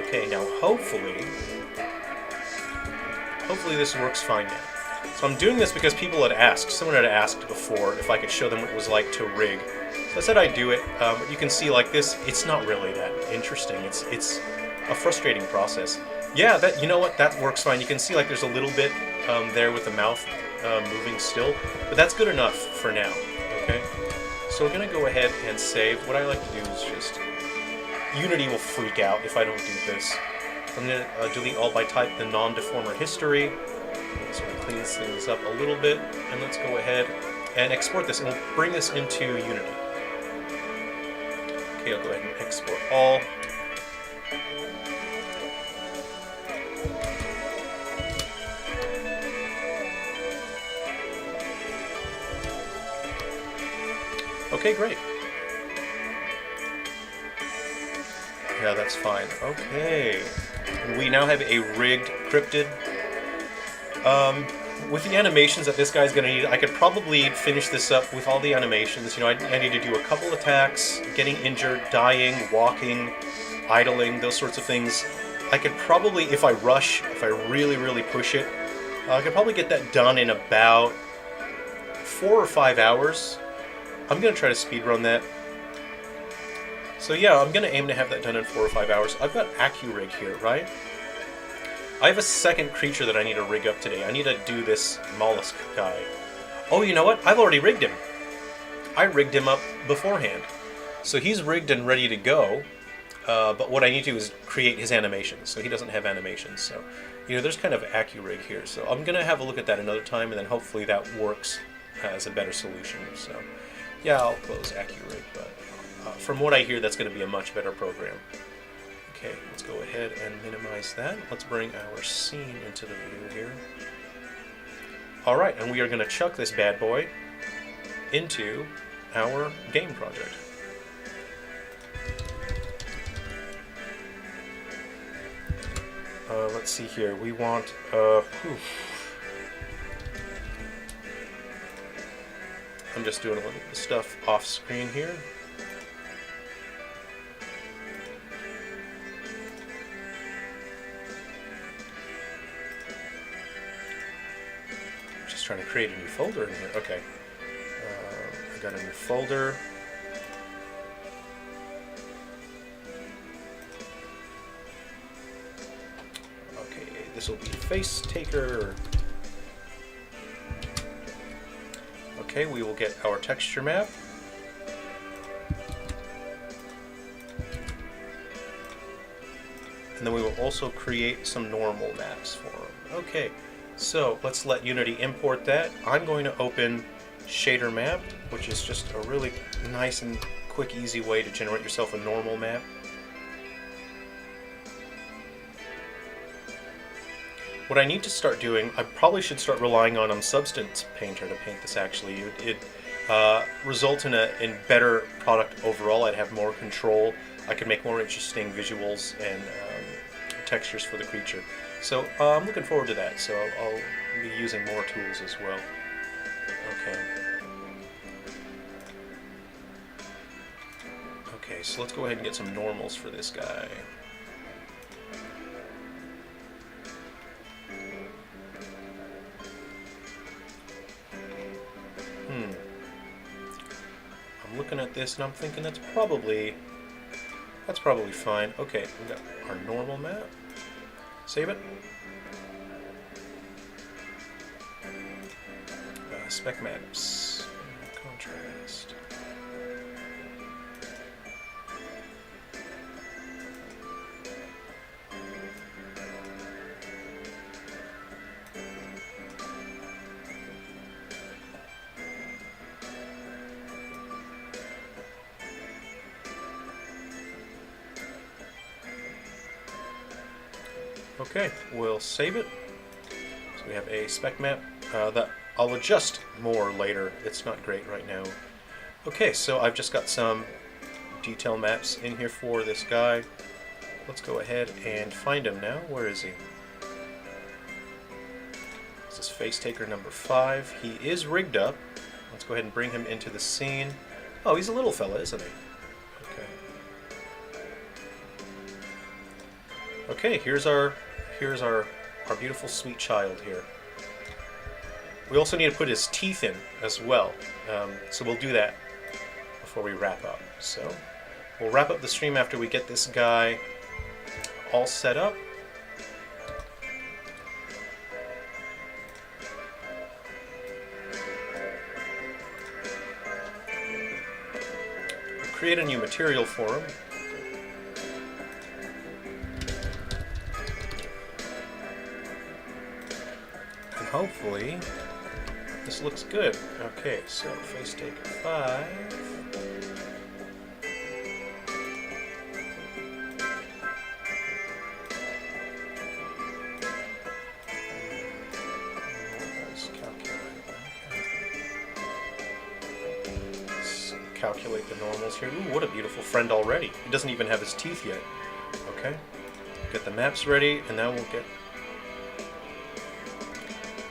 Speaker 1: Okay, now hopefully hopefully this works fine now. So I'm doing this because people had asked, someone had asked before if I could show them what it was like to rig. So I said I'd do it. You can see like this, it's not really that interesting. It's a frustrating process. Yeah, that, you know what, that works fine. You can see like there's a little bit there with the mouth moving still, but that's good enough for now, okay? So we're gonna go ahead and save. What I like to do is just, Unity will freak out if I don't do this. I'm gonna delete all by type the non-deformer history. So we'll clean things up a little bit, and let's go ahead and export this, and we'll bring this into Unity. Okay, I'll go ahead and export all. Okay, great. Yeah, that's fine. Okay. We now have a rigged cryptid. With the animations that this guy's going to need, I could probably finish this up with all the animations. You know, I need to do a couple attacks, getting injured, dying, walking, idling, those sorts of things. I could probably, if I rush, if I really, really push it, I could probably get that done in about 4 or 5 hours. I'm going to try to speedrun that. So yeah, I'm going to aim to have that done in 4 or 5 hours. I've got AccuRig here, right? I have a second creature that I need to rig up today. I need to do this mollusk guy. Oh, you know what? I've already rigged him. I rigged him up beforehand. So he's rigged and ready to go, but what I need to do is create his animations. So he doesn't have animations. So, you know, there's kind of AccuRig here. So I'm going to have a look at that another time, and then hopefully that works as a better solution. So yeah, I'll close AccuRig, but from what I hear, that's going to be a much better program. Okay, let's go ahead and minimize that. Let's bring our scene into the view here. Alright, and we are going to chuck this bad boy into our game project. Let's see here. We want... I'm just doing a little bit of stuff off screen here. Trying to create a new folder in here. Okay. I got a new folder. Okay, this will be Face Taker. Okay, we will get our texture map. And then we will also create some normal maps for them. Okay. So let's let Unity import that. I'm going to open Shader Map, which is just a really nice and quick, easy way to generate yourself a normal map. What I need to start doing, I probably should start relying on Substance Painter to paint this actually. It result in better product overall. I'd have more control. I could make more interesting visuals and textures for the creature. So I'm looking forward to that, so I'll be using more tools as well. Okay. Okay, so let's go ahead and get some normals for this guy. I'm looking at this and I'm thinking that's probably fine. Okay, we got our normal map. Save it. Spec maps. Contrast. Okay, we'll save it. So we have a spec map that I'll adjust more later. It's not great right now. Okay, so I've just got some detail maps in here for this guy. Let's go ahead and find him now. Where is he? This is Face Taker number 5. He is rigged up. Let's go ahead and bring him into the scene. Oh, he's a little fella, isn't he? Okay, here's our our beautiful sweet child here. We also need to put his teeth in as well, so we'll do that before we wrap up. So we'll wrap up the stream after we get this guy all set up. We'll create a new material for him. And hopefully this looks good. Okay, so face take 5. Calculate the normals here. Ooh, what a beautiful friend already. He doesn't even have his teeth yet. Okay. Get the maps ready, and now we'll get...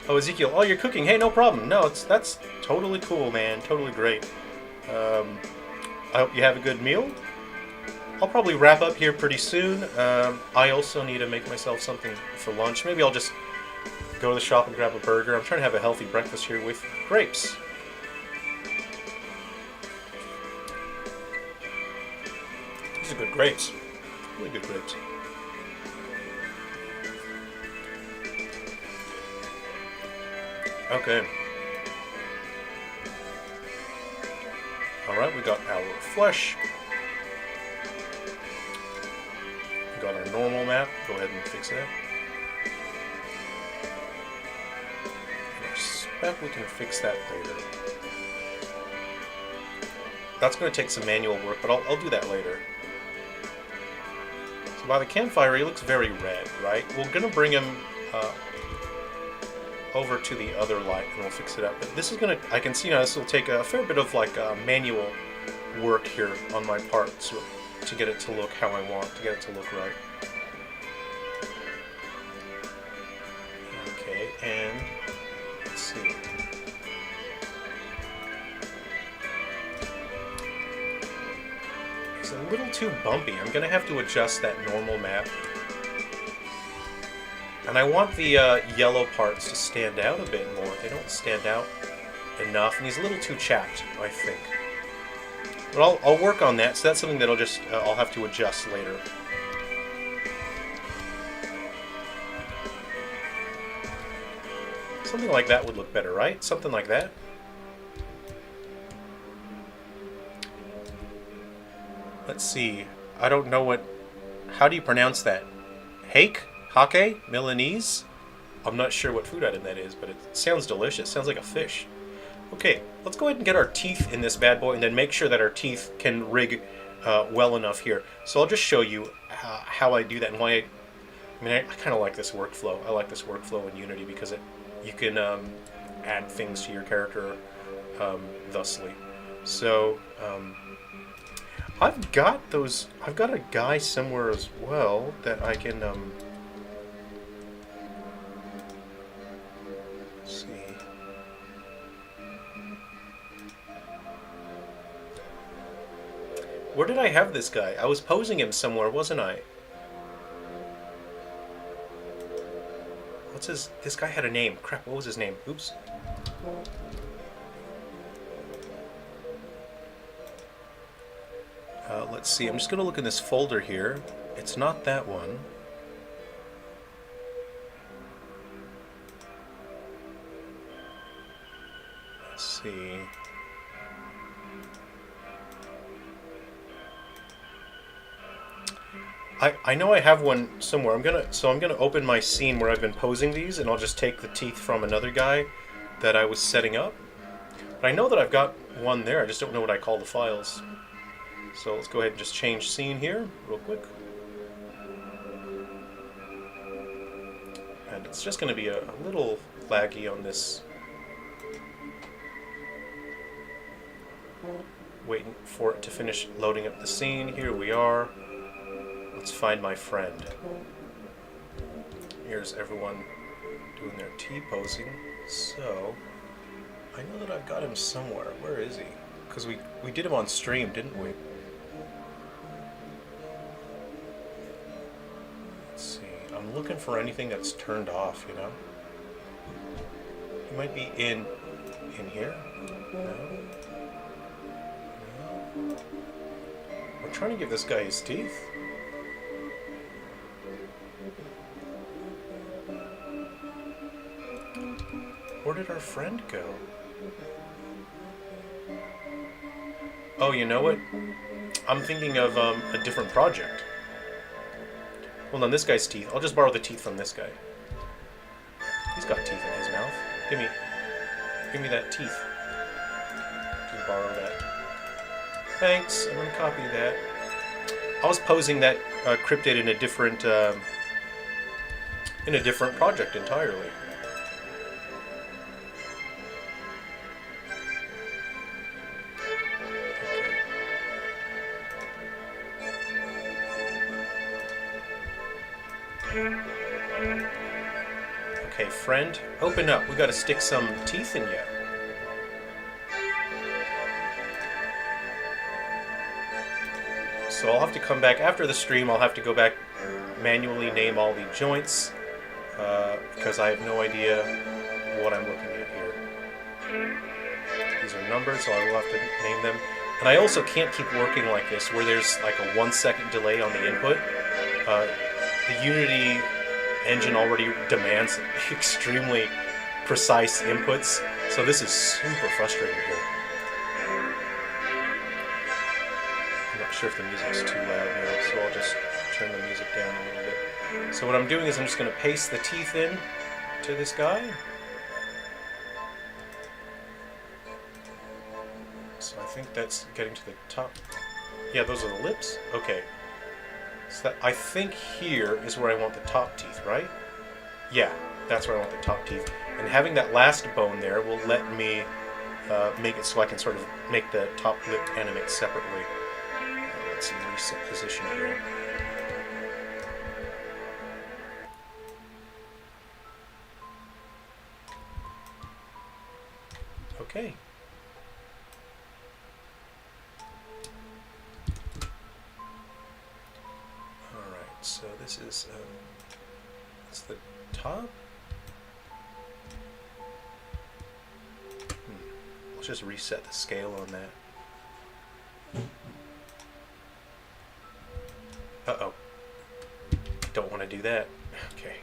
Speaker 1: Oh, Ezekiel, oh, you're cooking. Hey, no problem. No, that's totally cool, man. Totally great. I hope you have a good meal. I'll probably wrap up here pretty soon. I also need to make myself something for lunch. Maybe I'll just go to the shop and grab a burger. I'm trying to have a healthy breakfast here with grapes. These are good grapes. Really good grapes. Okay. Alright, we got our flesh. We got our normal map. Go ahead and fix that. And our spec, we can fix that later. That's going to take some manual work, but I'll do that later. So by the campfire, he looks very red, right? We're going to bring him over to the other light and we'll fix it up. But this is going to, I can see now this will take a fair bit of like manual work here on my part to get it to look how I want, to get it to look right. Okay, and let's see. It's a little too bumpy. I'm going to have to adjust that normal map. And I want the yellow parts to stand out a bit more. They don't stand out enough, and he's a little too chapped, I think. But I'll work on that, so that's something that I'll have to adjust later. Something like that would look better, right? Something like that. Let's see. I don't know what... How do you pronounce that? Hake? Hake? Milanese? I'm not sure what food item that is, but it sounds delicious. Sounds like a fish. Okay, let's go ahead and get our teeth in this bad boy and then make sure that our teeth can rig well enough here. So I'll just show you how I do that and why I kind of like this workflow. I like this workflow in Unity because you can add things to your character thusly. So I've got a guy somewhere as well that I can let's see. Where did I have this guy? I was posing him somewhere, wasn't I? This guy had a name. Crap, what was his name? Oops. Let's see, I'm just going to look in this folder here. It's not that one. Let's see. I know I have one somewhere. I'm gonna open my scene where I've been posing these, and I'll just take the teeth from another guy that I was setting up. But I know that I've got one there. I just don't know what I call the files. So let's go ahead and just change scene here real quick. And it's just going to be a little laggy on this. Waiting for it to finish loading up the scene. Here we are. Let's find my friend. Here's everyone doing their T-posing. So, I know that I've got him somewhere. Where is he? Because we did him on stream, didn't we? Let's see. I'm I'm looking for anything that's turned off, you know? It might be in here? No? No? We're trying to give this guy his teeth. Where did our friend go? Oh, you know what? I'm thinking of a different project. Hold on, this guy's teeth. I'll just borrow the teeth from this guy. He's got teeth in his mouth. Give me that teeth. Just borrow that. Thanks. I'm gonna copy that. I was posing that cryptid in a different project entirely. Okay, friend, open up. We gotta stick some teeth in you. So I'll have to come back after the stream. I'll have to go back, manually name all the joints, because I have no idea what I'm looking at here. These are numbers, so I will have to name them. And I also can't keep working like this, where there's like a 1 second delay on the input. The Unity engine already demands extremely precise inputs, so this is super frustrating here. I'm not sure if the music's too loud here, so I'll just turn the music down a little bit. So what I'm doing is I'm just going to paste the teeth in to this guy. So I think that's getting to the top. Yeah, those are the lips? Okay. So that, I think here is where I want the top teeth, right? Yeah, that's where I want the top teeth. And having that last bone there will let me make it so I can sort of make the top lip animate separately. Let's see, reset position here. Okay. So this is it's the top. Let's just reset the scale on that. Uh-oh. Don't want to do that. Okay.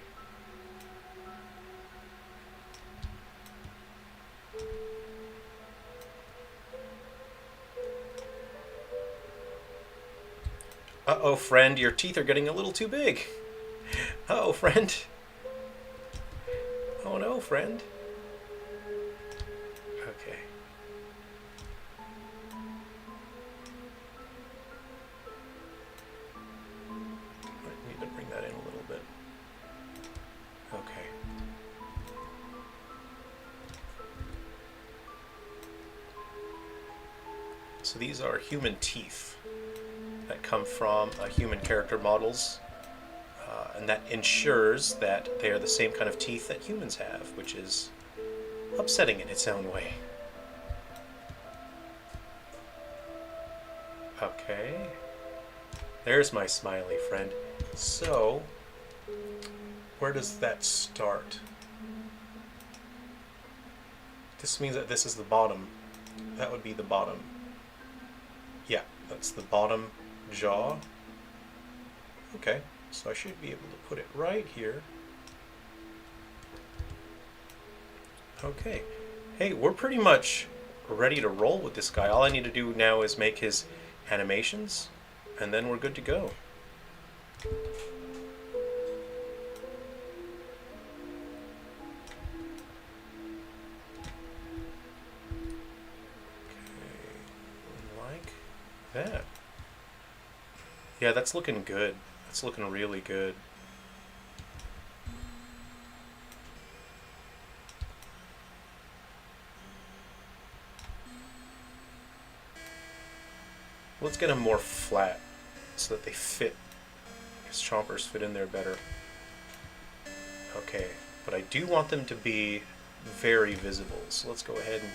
Speaker 1: Uh-oh, friend, your teeth are getting a little too big. Uh-oh, friend. Oh no, friend. Okay. I need to bring that in a little bit. Okay. So these are human teeth that come from human character models, and that ensures that they are the same kind of teeth that humans have, which is upsetting in its own way. Okay, there's my smiley friend. So, where does that start? This means that this is the bottom. That would be the bottom. Yeah, that's the bottom jaw. Okay, so I should be able to put it right here. Okay, hey, we're pretty much ready to roll with this guy. All I need to do now is make his animations, and then we're good to go. That. Yeah, that's looking good. That's looking really good. Let's get them more flat so that they fit. His chompers fit in there better. Okay, but I do want them to be very visible, so let's go ahead and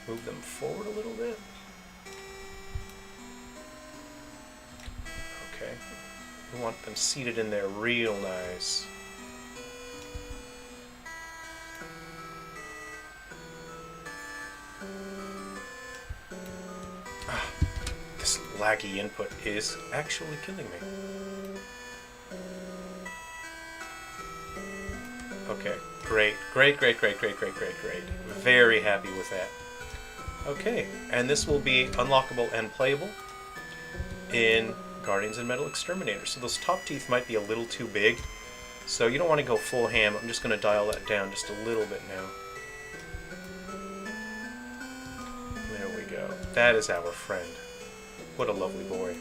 Speaker 1: move them forward a little bit. Okay, we want them seated in there real nice. laggy input is actually killing me. Okay, great. Very happy with that. Okay, and this will be unlockable and playable in Guardians and Metal Exterminators. So those top teeth might be a little too big, so you don't want to go full ham. I'm just going to dial that down just a little bit now. There we go. That is our friend. What a lovely boy.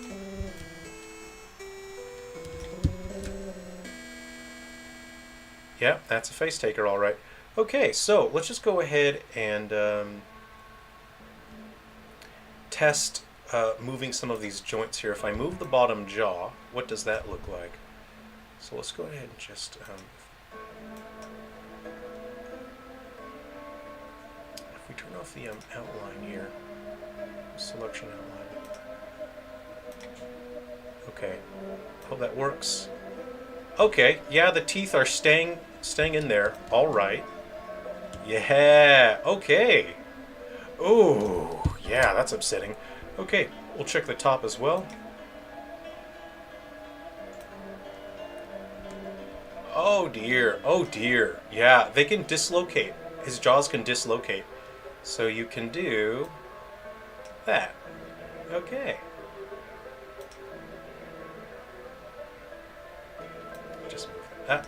Speaker 1: Yeah, that's a face taker, all right. Okay, so let's just go ahead and test moving some of these joints here. If I move the bottom jaw, what does that look like? So let's go ahead and just... if we turn off the outline here, selection outline. Okay, hope that works. Okay, yeah, the teeth are staying in there. All right. Yeah, okay. Oh, yeah, that's upsetting. Okay, we'll check the top as well. Oh dear, oh dear. Yeah, they can dislocate. His jaws can dislocate. So you can do that. Okay. Just move that.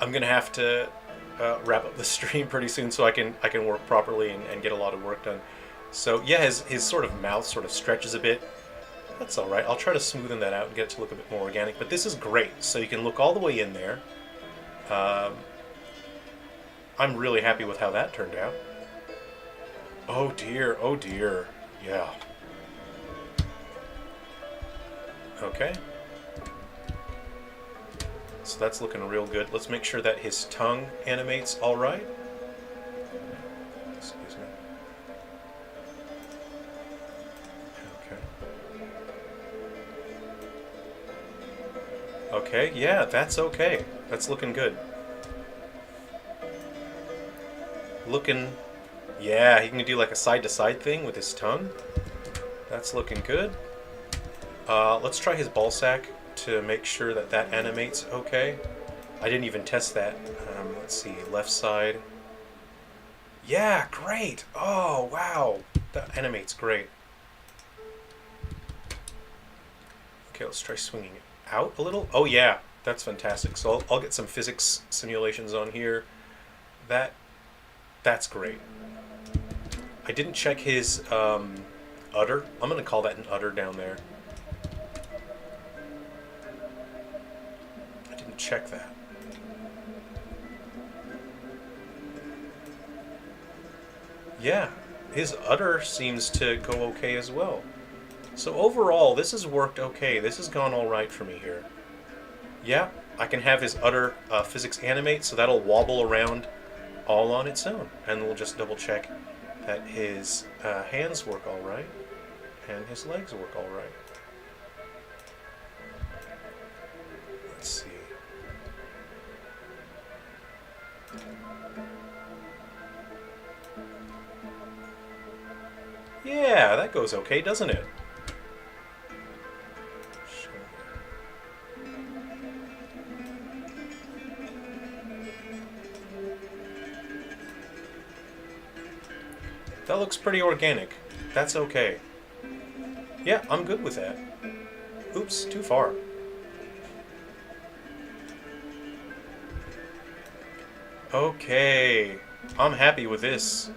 Speaker 1: I'm gonna have to wrap up the stream pretty soon so I can work properly and get a lot of work done. So yeah, his sort of mouth sort of stretches a bit. That's all right. I'll try to smoothen that out and get it to look a bit more organic. But this is great. So you can look all the way in there. I'm really happy with how that turned out. Oh dear, oh dear. Yeah. Okay. So that's looking real good. Let's make sure that his tongue animates all right. Excuse me. Okay. Okay, yeah, that's okay. That's looking good. Yeah, he can do like a side-to-side thing with his tongue. That's looking good. Let's try his ball sack to make sure that that animates okay. I didn't even test that. Let's see, left side. Yeah, great. Oh, wow. That animates great. Okay, let's try swinging it out a little. Oh, yeah, that's fantastic. So I'll get some physics simulations on here. That's great. I didn't check his udder. I'm going to call that an udder down there. I didn't check that. Yeah, his udder seems to go okay as well. So overall, this has worked okay. This has gone all right for me here. Yeah, I can have his udder physics animate, so that'll wobble around all on its own. And we'll just double check that his hands work all right and his legs work all right. Let's see. Yeah, that goes okay, doesn't it? That looks pretty organic. That's okay. Yeah, I'm good with that. Oops, too far. Okay, I'm happy with this.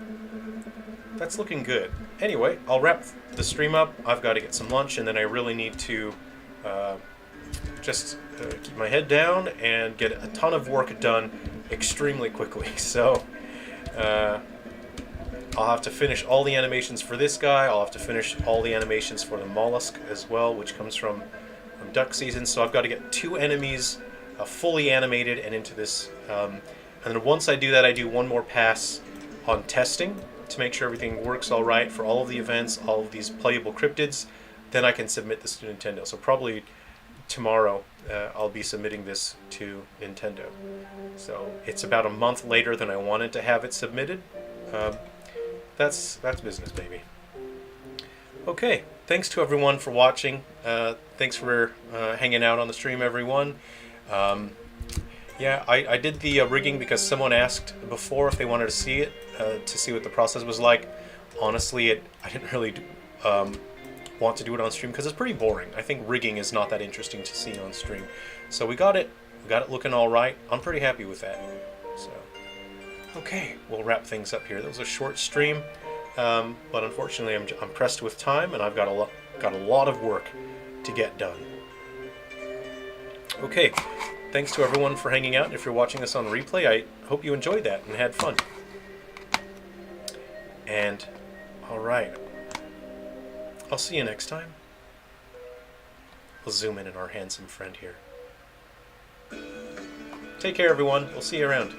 Speaker 1: That's looking good. Anyway, I'll wrap the stream up. I've got to get some lunch, and then I really need to just keep my head down and get a ton of work done extremely quickly. So I'll have to finish all the animations for this guy. I'll have to finish all the animations for the mollusk as well, which comes from duck season. So I've got to get 2 enemies fully animated and into this. And then once I do that, I do one more pass on testing to make sure everything works all right for all of the events, all of these playable cryptids. Then I can submit this to Nintendo. So probably tomorrow I'll be submitting this to Nintendo. So it's about a month later than I wanted to have it submitted. That's business, baby. Okay, thanks to everyone for watching. Thanks for hanging out on the stream, everyone. Yeah, I did the rigging because someone asked before if they wanted to see what the process was like. Honestly, I didn't really want to do it on stream because it's pretty boring. I think rigging is not that interesting to see on stream. So we got it looking all right. I'm pretty happy with that. So, okay, we'll wrap things up here. That was a short stream, but unfortunately I'm pressed with time and I've got a lot of work to get done. Okay, thanks to everyone for hanging out. If you're watching this on replay, I hope you enjoyed that and had fun. And, alright, I'll see you next time. We'll zoom in on our handsome friend here. Take care, everyone. We'll see you around.